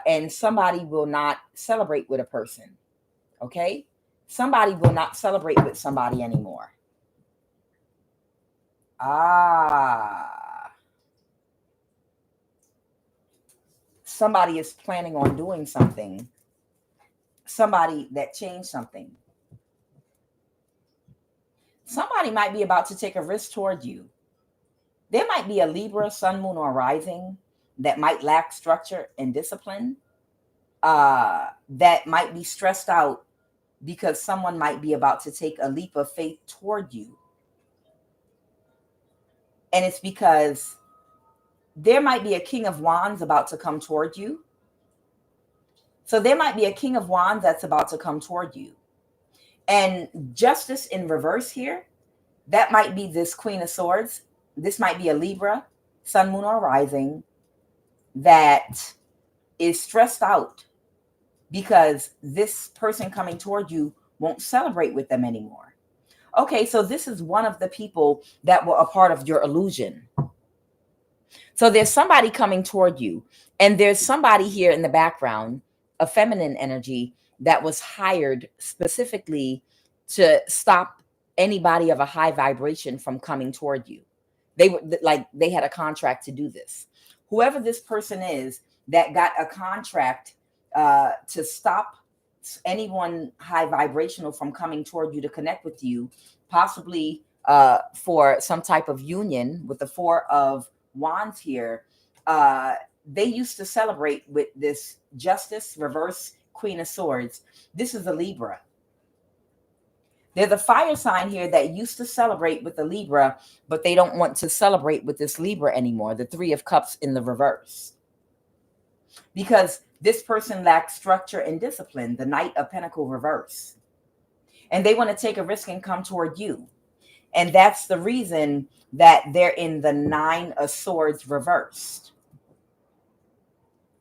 And somebody will not celebrate with a person. Okay? Somebody will not celebrate with somebody anymore. Somebody is planning on doing something. Somebody that changed something. Somebody might be about to take a risk toward you. There might be a Libra, Sun, Moon, or Rising that might lack structure and discipline. That might be stressed out because someone might be about to take a leap of faith toward you. And it's because there might be a King of Wands about to come toward you. So there might be a King of Wands that's about to come toward you. And Justice in reverse here, that might be this Queen of Swords. This might be a Libra, Sun, Moon, or Rising that is stressed out because this person coming toward you won't celebrate with them anymore. Okay, so this is one of the people that were a part of your illusion. So there's somebody coming toward you, and there's somebody here in the background, a feminine energy that was hired specifically to stop anybody of a high vibration from coming toward you. They had a contract to do this. Whoever this person is that got a contract to stop anyone high vibrational from coming toward you to connect with you, possibly for some type of union with the Four of Wands here. They used to celebrate with this Justice reverse Queen of Swords. This is a Libra. They're the fire sign here that used to celebrate with the Libra, but they don't want to celebrate with this Libra anymore. The Three of Cups in the reverse. Because this person lacks structure and discipline, the Knight of Pentacles reverse. And they want to take a risk and come toward you. And that's the reason that they're in the Nine of Swords reversed.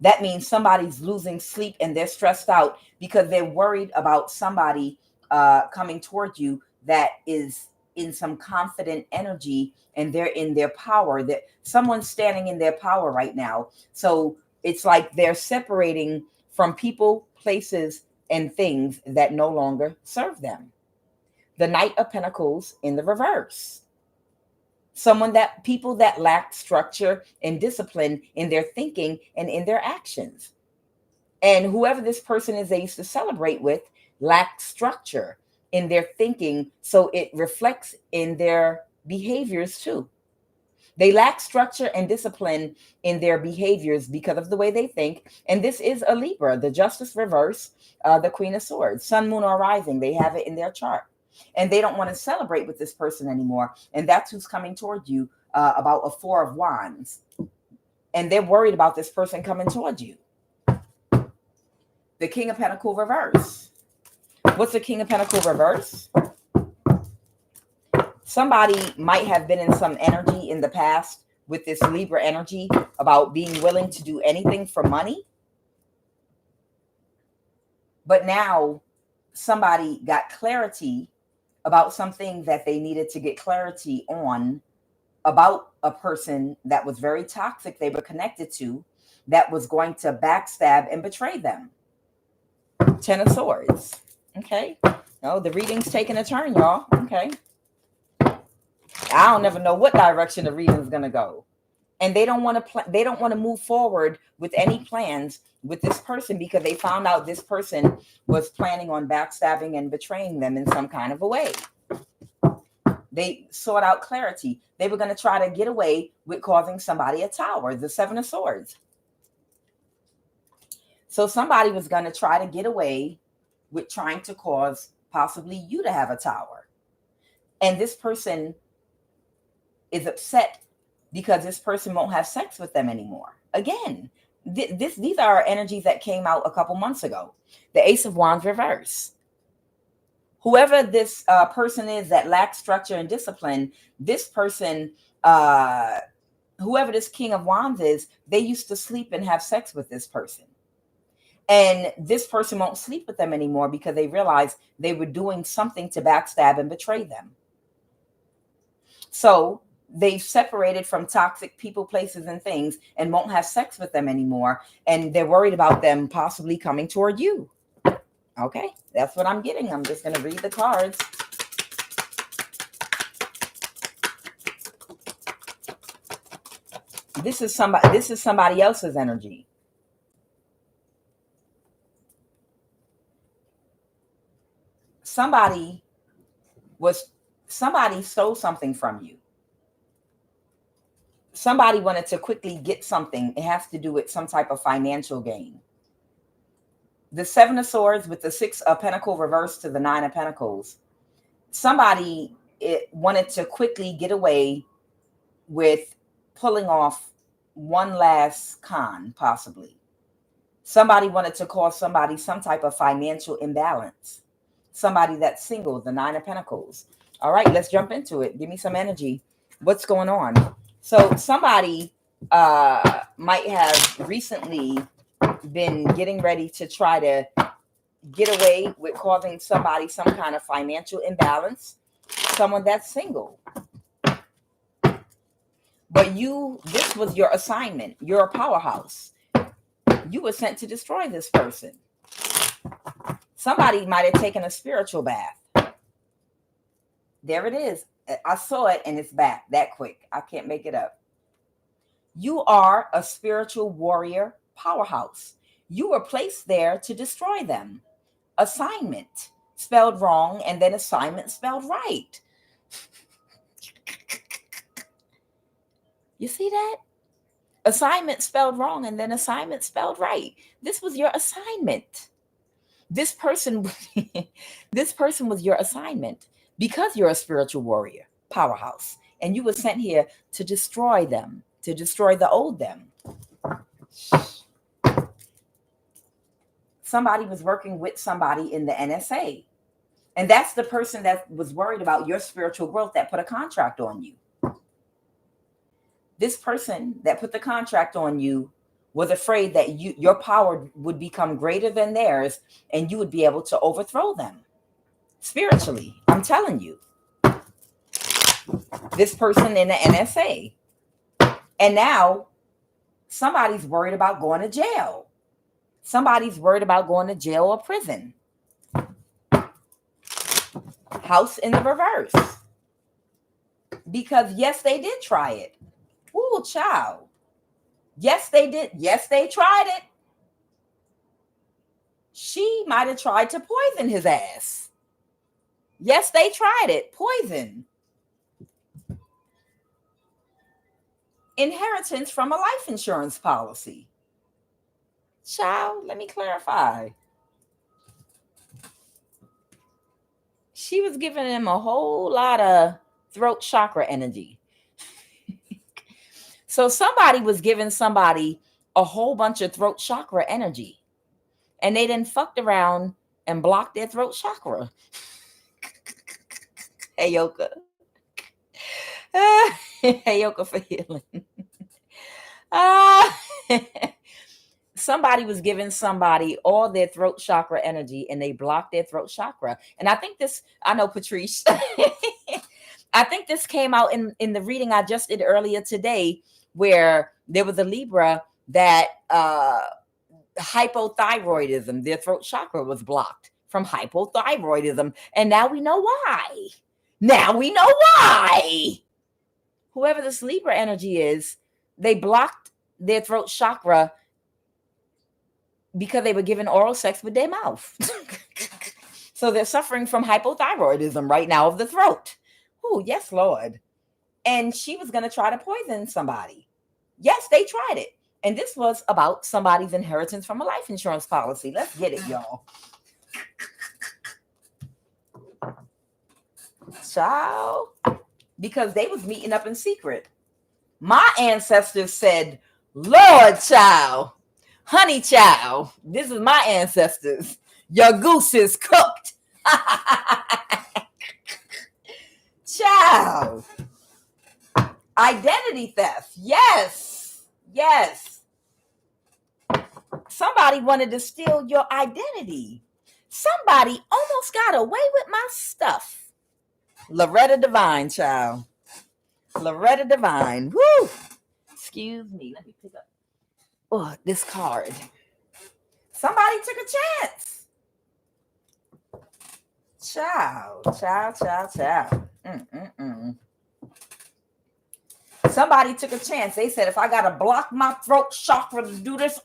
That means somebody's losing sleep and they're stressed out because they're worried about somebody coming toward you that is in some confident energy and they're in their power, that someone's standing in their power right now. So it's like they're separating from people, places, and things that no longer serve them. The Knight of Pentacles in the reverse. People that lack structure and discipline in their thinking and in their actions. And whoever this person is they used to celebrate with lack structure in their thinking, so it reflects in their behaviors too. They lack structure and discipline in their behaviors because of the way they think. And this is a Libra, the Justice reverse, the Queen of Swords, Sun, Moon, or Rising. They have it in their chart. And they don't want to celebrate with this person anymore. And that's who's coming toward you, about a Four of Wands. And they're worried about this person coming toward you. The King of Pentacles reverse. What's the King of Pentacles reverse? Somebody might have been in some energy in the past with this Libra energy about being willing to do anything for money. But now somebody got clarity about something that they needed to get clarity on, about a person that was very toxic they were connected to, that was going to backstab and betray them. Ten of Swords. Okay. No, the reading's taking a turn, y'all. Okay. I don't never know what direction the reading's going to go. And they don't want to they don't want to move forward with any plans with this person because they found out this person was planning on backstabbing and betraying them in some kind of a way. They sought out clarity. They were going to try to get away with causing somebody a tower, the Seven of Swords. So somebody was going to try to get away with trying to cause possibly you to have a tower. And this person is upset because this person won't have sex with them anymore. Again, these are energies that came out a couple months ago. The Ace of Wands reverse. Whoever this person is that lacks structure and discipline, this person, whoever this King of Wands is, they used to sleep and have sex with this person. And this person won't sleep with them anymore because they realized they were doing something to backstab and betray them. So they've separated from toxic people, places, and things and won't have sex with them anymore. And they're worried about them possibly coming toward you. Okay, that's what I'm getting. I'm just going to read the cards. This is somebody else's energy. Somebody stole something from you. Somebody wanted to quickly get something. It has to do with some type of financial gain. The Seven of Swords with the Six of Pentacles reversed to the Nine of Pentacles. Somebody wanted to quickly get away with pulling off one last con, possibly. Somebody wanted to cause somebody some type of financial imbalance. Somebody that's single, the Nine of Pentacles. All right, let's jump into it. Give me some energy. What's going on? So somebody might have recently been getting ready to try to get away with causing somebody some kind of financial imbalance. Someone that's single. But this was your assignment. You're a powerhouse. You were sent to destroy this person. Somebody might have taken a spiritual bath. There it is. I saw it and it's back that quick. I can't make it up. You are a spiritual warrior powerhouse. You were placed there to destroy them. Assignment spelled wrong and then assignment spelled right. You see that? Assignment spelled wrong and then assignment spelled right. This was your assignment. This person was your assignment because you're a spiritual warrior powerhouse and you were sent here to destroy them, to destroy the old them. Somebody was working with somebody in the NSA. And that's the person that was worried about your spiritual growth that put a contract on you. This person that put the contract on you was afraid that your power would become greater than theirs and you would be able to overthrow them spiritually. I'm telling you. This person in the NSA. And now somebody's worried about going to jail. Somebody's worried about going to jail or prison. House in the reverse. Because yes, they did try it. Ooh, child. Yes, they did. Yes, they tried it. She might have tried to poison his ass. Yes, they tried it. Poison. Inheritance from a life insurance policy. Child, let me clarify. She was giving him a whole lot of throat chakra energy. So somebody was giving somebody a whole bunch of throat chakra energy. And they then fucked around and blocked their throat chakra. Hey, Yoka. Hey, Yoka for healing. Somebody was giving somebody all their throat chakra energy and they blocked their throat chakra. And I know Patrice, I think this came out in the reading I just did earlier today, where there was a Libra that hypothyroidism, their throat chakra was blocked from hypothyroidism. And now we know why. Whoever this Libra energy is, they blocked their throat chakra because they were given oral sex with their mouth. So they're suffering from hypothyroidism right now of the throat. Oh, yes, Lord. And she was going to try to poison somebody. Yes, they tried it. And this was about somebody's inheritance from a life insurance policy. Let's get it, y'all. Child. because they was meeting up in secret. My ancestors said, Lord child, honey child, this is my ancestors. Your goose is cooked. Child. Identity theft. Yes. Yes. Somebody wanted to steal your identity. Somebody almost got away with my stuff. Loretta Devine, child. Loretta Devine. Woo. Excuse me. Let me pick up this card. Somebody took a chance. Child. Somebody took a chance. They said, if I got to block my throat chakra to do this.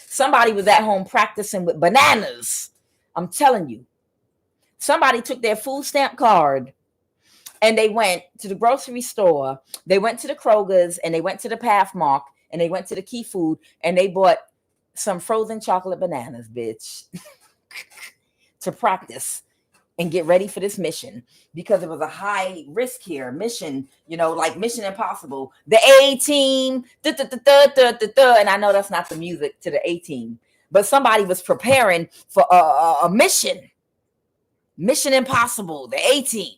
Somebody was at home practicing with bananas. I'm telling you. Somebody took their food stamp card and they went to the grocery store. They went to the Kroger's and they went to the Pathmark and they went to the Key Food and they bought some frozen chocolate bananas, bitch, to practice and get ready for this mission, because it was a high risk here mission, like Mission Impossible, the A-Team, and I know that's not the music to the A-Team, but somebody was preparing for a mission, Mission Impossible, the A-Team,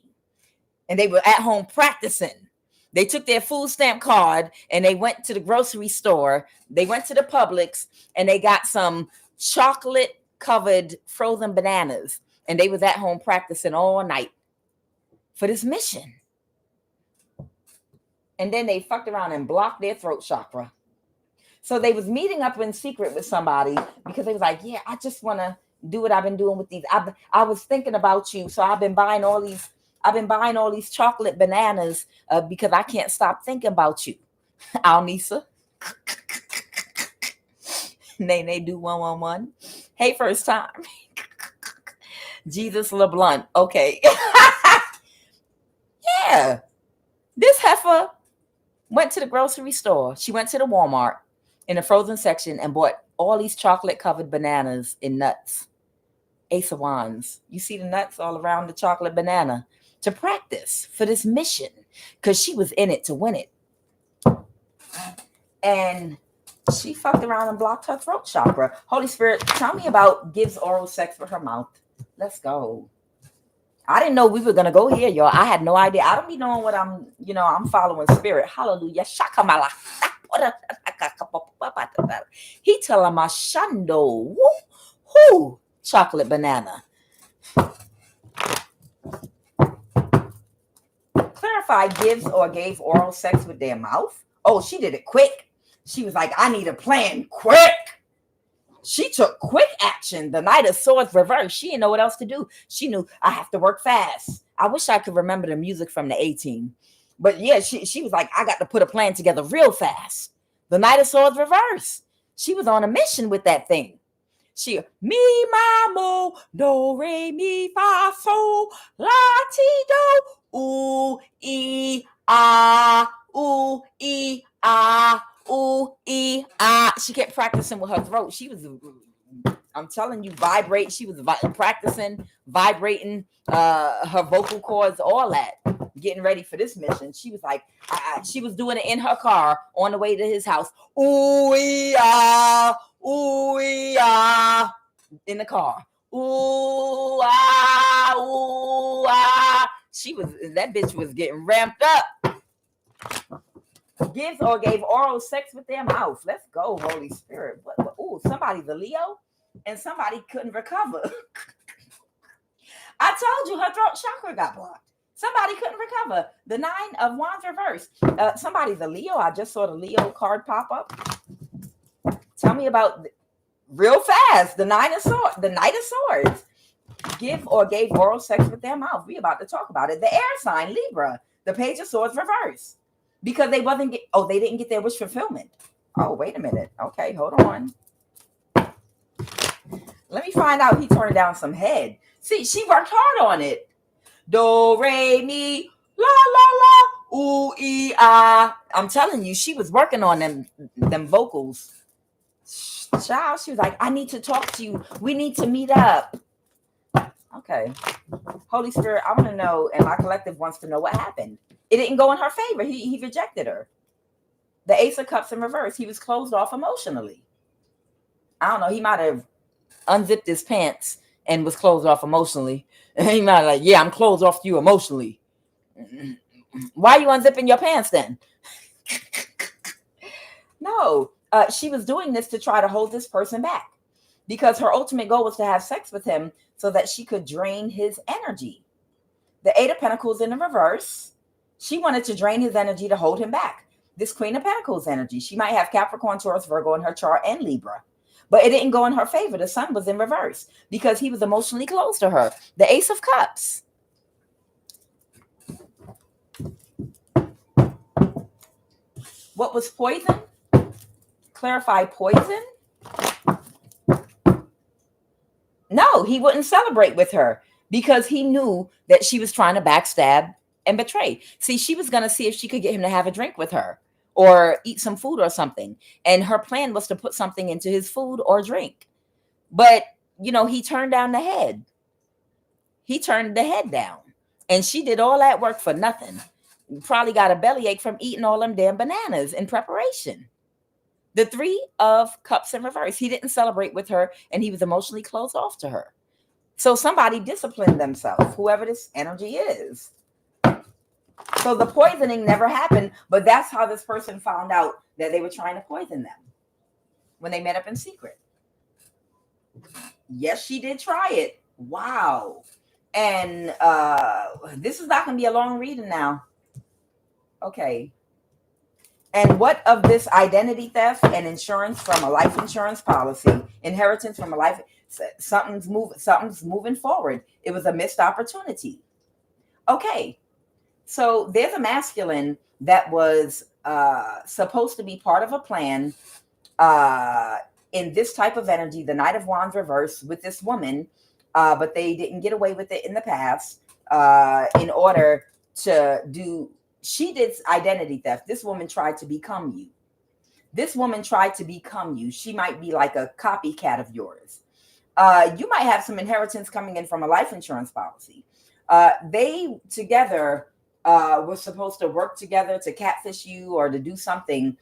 and they were at home practicing. They took their food stamp card and they went to the grocery store. They went to the Publix and they got some chocolate covered frozen bananas. And they was at home practicing all night for this mission. And then they fucked around and blocked their throat chakra. So they was meeting up in secret with somebody because they was like, yeah, I just want to do what I've been doing with these. I was thinking about you. So I've been buying all these chocolate bananas because I can't stop thinking about you. Alnisa. Nene do 111. Hey, first time. Jesus LeBlanc. Okay. Yeah. This heifer went to the grocery store. She went to the Walmart in the frozen section and bought all these chocolate covered bananas and nuts. Ace of Wands. You see the nuts all around the chocolate banana to practice for this mission because she was in it to win it. And she fucked around and blocked her throat chakra. Holy Spirit, tell me about gives oral sex with her mouth. Let's go. I didn't know we were going to go here, y'all. I had no idea. I don't be knowing what I'm following spirit. Hallelujah. Shakamala. He telling my shando. Woo. Chocolate banana. Clarify gives or gave oral sex with their mouth. Oh, she did it quick. She was like, I need a plan quick. She took quick action. The Knight of Swords reversed. She didn't know what else to do. She knew I have to work fast. I wish I could remember the music from the A-Team. But yeah, she was like, I got to put a plan together real fast. The Knight of Swords reversed. She was on a mission with that thing. She, mi, ma, mo, do, re, mi, fa, so, la, ti, do, ooh, e, ah, ooh, e, ah. Ooh, she kept practicing with her throat. She was, I'm telling you, vibrate. She was practicing, vibrating her vocal cords, all that, getting ready for this mission. She was like, she was doing it in her car on the way to his house. Ooh, in the car. Ooh, that bitch was getting ramped up. Gives or gave oral sex with their mouth. Let's go, Holy Spirit. Ooh, somebody's a Leo and somebody couldn't recover. I told you her throat chakra got blocked. Somebody couldn't recover. The 9 of Wands reversed. Somebody's a Leo. I just saw the Leo card pop up. Tell me about real fast. The Knight of Swords. Give or gave oral sex with their mouth. We about to talk about it. The air sign, Libra. The Page of Swords reversed. Because they didn't get their wish fulfillment. Oh, wait a minute. Okay, hold on. Let me find out. He turned down some head. See, she worked hard on it. Do, re, mi, la, la, la, ooh, e, ah. I'm telling you, she was working on them vocals. Child, she was like, I need to talk to you. We need to meet up. Okay. Holy Spirit, I want to know, and my collective wants to know what happened. It didn't go in her favor. He rejected her. The Ace of Cups in reverse. He was closed off emotionally. I don't know. He might have unzipped his pants and was closed off emotionally. And he might have like, yeah, I'm closed off to you emotionally. Why are you unzipping your pants then? No, she was doing this to try to hold this person back because her ultimate goal was to have sex with him so that she could drain his energy. The Eight of Pentacles in the reverse. She wanted to drain his energy to hold him back. This Queen of Pentacles energy. She might have Capricorn, Taurus, Virgo in her chart and Libra. But it didn't go in her favor. The Sun was in reverse because he was emotionally close to her. The Ace of Cups. What was poison? Clarify poison? No, he wouldn't celebrate with her because he knew that she was trying to backstab and betray. See, she was going to see if she could get him to have a drink with her or eat some food or something. And her plan was to put something into his food or drink. But, you know, he turned down the head. He turned the head down. And she did all that work for nothing. Probably got a bellyache from eating all them damn bananas in preparation. The Three of Cups in reverse. He didn't celebrate with her and he was emotionally closed off to her. So somebody disciplined themselves, whoever this energy is. So the poisoning never happened, but that's how this person found out that they were trying to poison them when they met up in secret. Yes, she did try it. Wow. And this is not going to be a long reading now. Okay. And what of this identity theft and insurance from a life insurance policy, inheritance from a life, something's moving forward. It was a missed opportunity. Okay. So there's a masculine that was supposed to be part of a plan in this type of energy, the Knight of Wands reverse with this woman, but they didn't get away with it in the past in order to do. She did identity theft. This woman tried to become you. This woman tried to become you. She might be like a copycat of yours. You might have some inheritance coming in from a life insurance policy. They together were supposed to work together to catfish you or to do something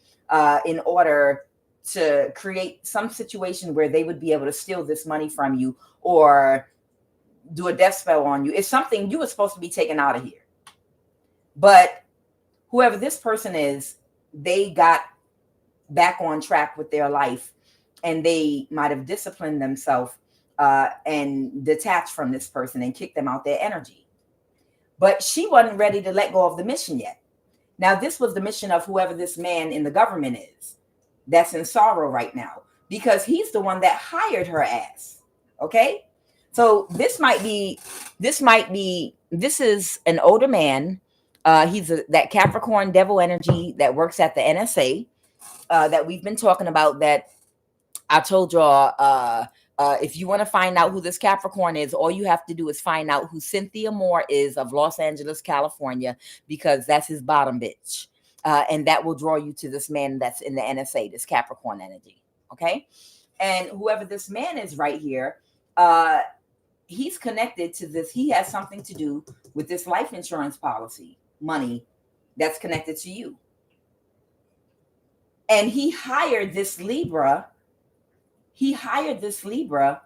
in order to create some situation where they would be able to steal this money from you or do a death spell on you. It's something you were supposed to be taken out of here. But whoever this person is, they got back on track with their life and they might have disciplined themselves and detached from this person and kicked them out their energy. But she wasn't ready to let go of the mission yet. Now, this was the mission of whoever this man in the government is that's in sorrow right now because he's the one that hired her ass. Okay. So this is an older man. He's that Capricorn devil energy that works at the NSA that we've been talking about, that I told y'all, if you want to find out who this Capricorn is, all you have to do is find out who Cynthia Moore is of Los Angeles, California, because that's his bottom bitch. And that will draw you to this man that's in the NSA, this Capricorn energy. Okay. And whoever this man is right here, he's connected to this. He has something to do with this life insurance policy money that's connected to you. And he hired this Libra. He hired this Libra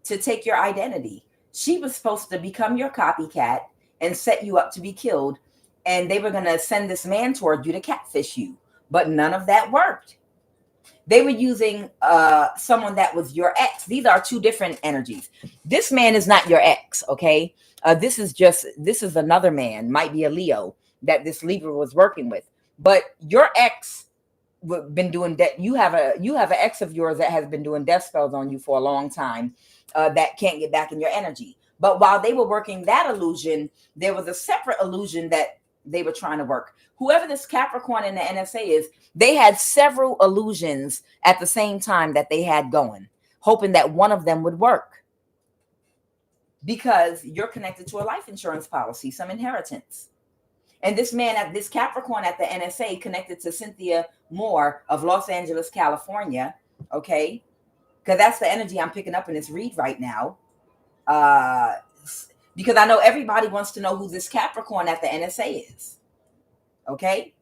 to take your identity. She was supposed to become your copycat and set you up to be killed. And they were going to send this man toward you to catfish you. But none of that worked. They were using someone that was your ex. These are two different energies. This man is not your ex, okay? This is another man, might be a Leo, that this Libra was working with. But your ex been doing that. You have an ex of yours that has been doing death spells on you for a long time that can't get back in your energy. But while they were working that illusion, there was a separate illusion that they were trying to work. Whoever this Capricorn in the NSA is, they had several illusions at the same time that they had going, hoping that one of them would work. Because you're connected to a life insurance policy, some inheritance. And this man, this Capricorn at the NSA, connected to Cynthia Moore of Los Angeles, California. Okay. Because that's the energy I'm picking up in this read right now. Because I know everybody wants to know who this Capricorn at the NSA is. Okay.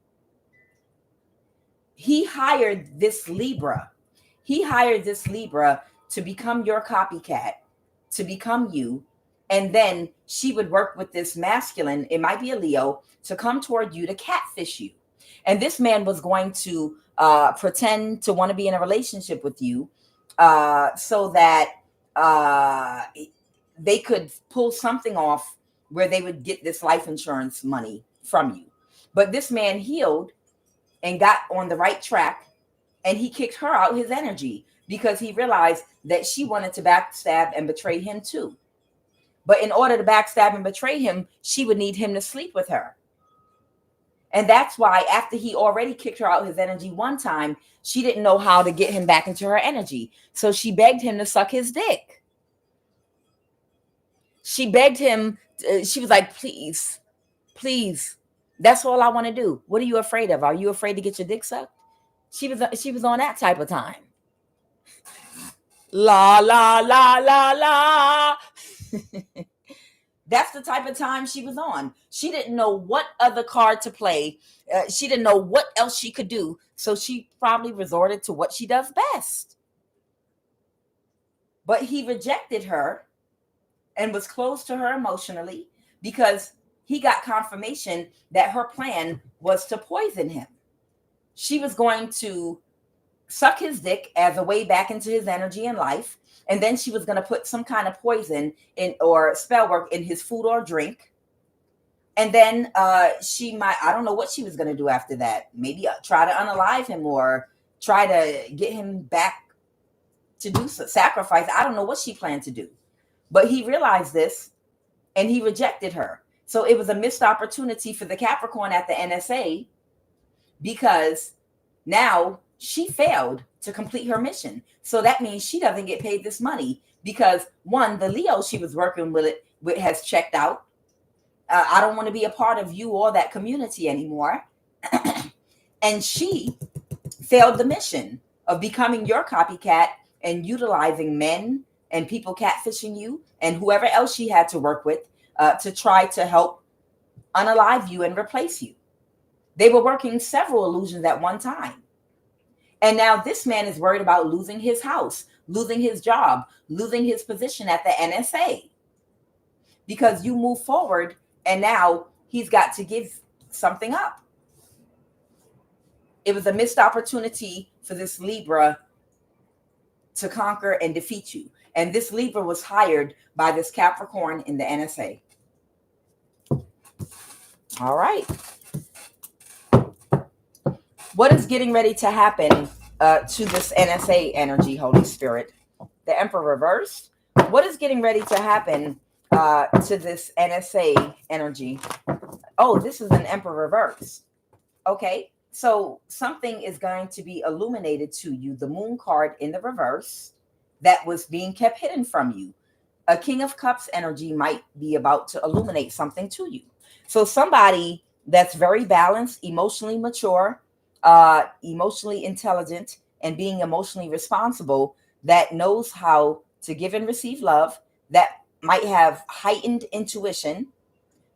He hired this Libra. He hired this Libra to become your copycat, to become you. And then she would work with this masculine, it might be a Leo, to come toward you to catfish you. And this man was going to pretend to want to be in a relationship with you so that they could pull something off where they would get this life insurance money from you. But this man healed and got on the right track, and he kicked her out his energy because he realized that she wanted to backstab and betray him too. But in order to backstab and betray him, she would need him to sleep with her. And that's why after he already kicked her out his energy one time, she didn't know how to get him back into her energy. So she begged him to suck his dick. She begged him. She was like, please, please. That's all I want to do. What are you afraid of? Are you afraid to get your dick sucked? She was on that type of time. La, la, la, la, la. That's the type of time she was on. She didn't know what other card to play. She didn't know what else she could do. So she probably resorted to what she does best. But he rejected her and was close to her emotionally because he got confirmation that her plan was to poison him. She was going to suck his dick as a way back into his energy and life. And then she was going to put some kind of poison in or spell work in his food or drink. And then she might, I don't know what she was going to do after that. Maybe try to unalive him or try to get him back to do some sacrifice. I don't know what she planned to do. But he realized this and he rejected her. So it was a missed opportunity for the Capricorn at the NSA because now she failed to complete her mission. So that means she doesn't get paid this money because one, the Leo she was working with has checked out. I don't want to be a part of you or that community anymore. And she failed the mission of becoming your copycat and utilizing men and people catfishing you and whoever else she had to work with to try to help unalive you and replace you. They were working several illusions at one time. And now this man is worried about losing his house, losing his job, losing his position at the NSA. Because you move forward and now he's got to give something up. It was a missed opportunity for this Libra to conquer and defeat you. And this Libra was hired by this Capricorn in the NSA. All right. What is getting ready to happen to this NSA energy, Holy Spirit? The Emperor reversed. What is getting ready to happen to this NSA energy? Oh, this is an Emperor reverse. Okay, so something is going to be illuminated to you. The Moon card in the reverse that was being kept hidden from you. A King of Cups energy might be about to illuminate something to you. So somebody that's very balanced, emotionally mature, emotionally intelligent, and being emotionally responsible, that knows how to give and receive love, that might have heightened intuition.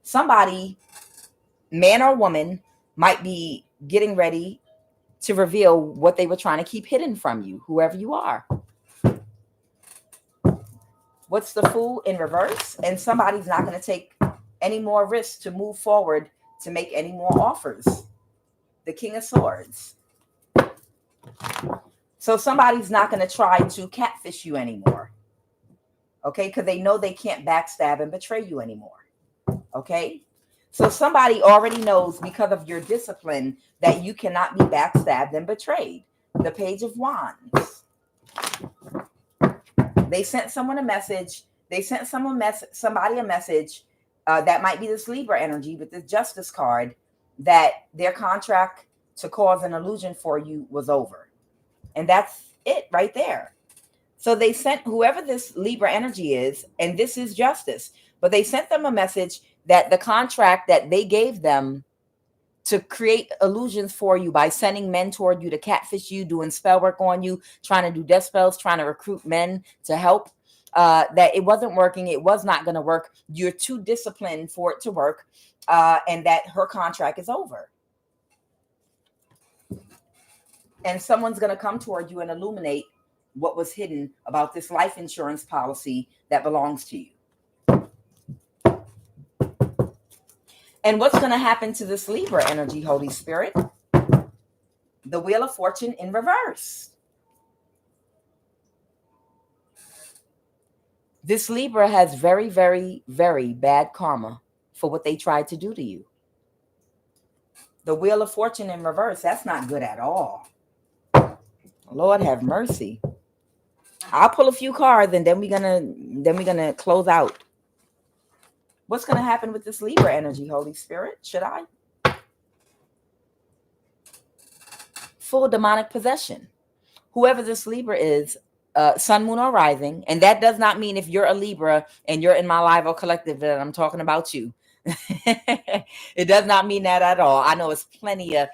Somebody, man or woman, might be getting ready to reveal what they were trying to keep hidden from you, whoever you are. What's the Fool in reverse? And somebody's not going to take any more risks to move forward to make any more offers. The King of Swords. So somebody's not going to try to catfish you anymore. Okay, because they know they can't backstab and betray you anymore. Okay, so somebody already knows because of your discipline that you cannot be backstabbed and betrayed. The Page of Wands. They sent someone a message. They sent somebody a message that might be this Libra energy with the Justice card, that their contract to cause an illusion for you was over. And that's it right there. So they sent whoever this Libra energy is, and this is justice, but they sent them a message that the contract that they gave them to create illusions for you by sending men toward you to catfish you, doing spell work on you, trying to do death spells, trying to recruit men to help. That it wasn't working. It was not going to work. You're too disciplined for it to work. And that her contract is over. And someone's going to come toward you and illuminate what was hidden about this life insurance policy that belongs to you. And what's going to happen to this Libra energy, Holy Spirit? The Wheel of Fortune in reverse. This Libra has very, very, very bad karma for what they tried to do to you. The Wheel of Fortune in reverse, that's not good at all. Lord have mercy. I'll pull a few cards and then we're gonna close out. What's gonna happen with this Libra energy, Holy Spirit? Should I? Full demonic possession. Whoever this Libra is, sun, moon, or rising, and that does not mean if you're a Libra and you're in my live or collective that I'm talking about you. It does not mean that at all. I know it's plenty of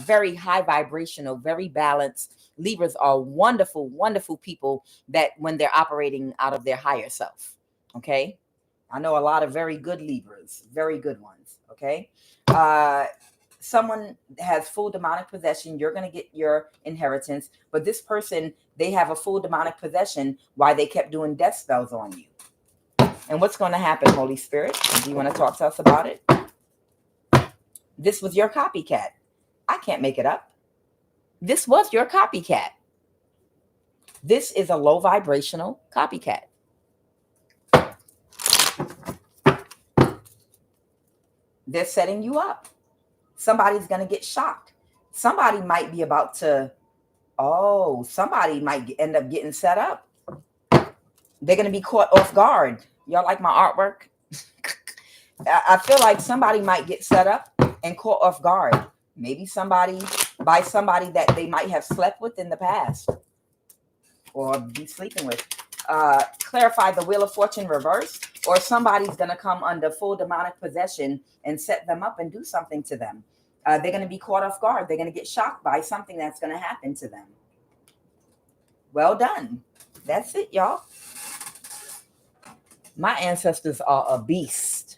very high vibrational, very balanced. Libras are wonderful, wonderful people that when they're operating out of their higher self. Okay. I know a lot of very good Libras, very good ones. Okay. Someone has full demonic possession. You're going to get your inheritance. But this person, they have a full demonic possession while they kept doing death spells on you. And what's going to happen, Holy Spirit? Do you want to talk to us about it? This was your copycat. I can't make it up. This was your copycat. This is a low vibrational copycat. They're setting you up. Somebody's going to get shocked. Somebody might be about to, somebody might end up getting set up. They're going to be caught off guard. Y'all like my artwork? I feel like somebody might get set up and caught off guard. Maybe somebody that they might have slept with in the past or be sleeping with. Clarify the Wheel of Fortune reverse, or somebody's going to come under full demonic possession and set them up and do something to them. They're going to be caught off guard. They're going to get shocked by something that's going to happen to them. Well done. That's it, y'all. My ancestors are a beast.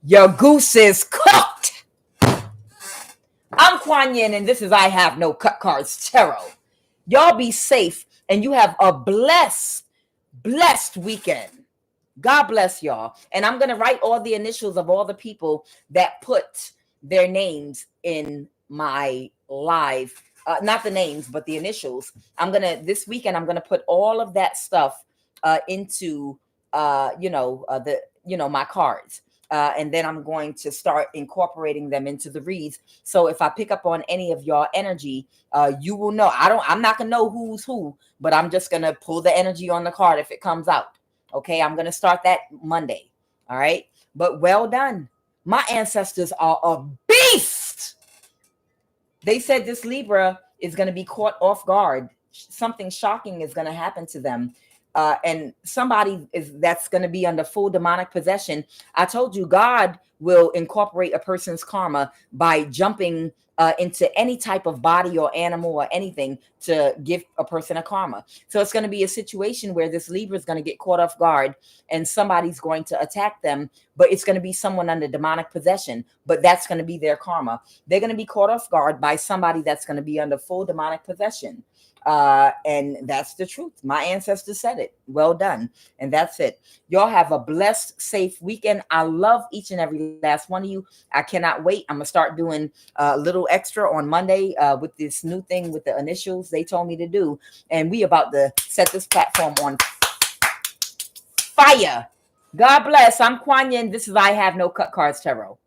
Your goose is cooked. I'm Kuan Yin, and this is I Have No Cut Cards Tarot. Y'all be safe, and you have a blessed weekend. God bless y'all. And I'm going to write all the initials of all the people that put their names in my live. Not the names, but the initials. This weekend, I'm going to put all of that stuff into my cards. And then I'm going to start incorporating them into the reads. So if I pick up on any of y'all energy, you will know. I'm not going to know who's who, but I'm just going to pull the energy on the card if it comes out. Okay. I'm going to start that Monday. All right. But well done. My ancestors are a beast. They said this Libra is going to be caught off guard. Something shocking is going to happen to them. And somebody that's going to be under full demonic possession. I told you God will incorporate a person's karma by jumping into any type of body or animal or anything to give a person a karma. So it's going to be a situation where this Libra is going to get caught off guard and somebody's going to attack them, but it's going to be someone under demonic possession, but that's going to be their karma. They're going to be caught off guard by somebody that's going to be under full demonic possession. And that's the truth. My ancestors said it. Well done. And that's it. Y'all have a blessed, safe weekend. I love each and every last one of you. I cannot wait. I'm going to start doing a little extra on Monday with this new thing with the initials they told me to do. And we about to set this platform on fire. God bless. I'm Kuan Yin. This is I Have No Cut Cards Tarot.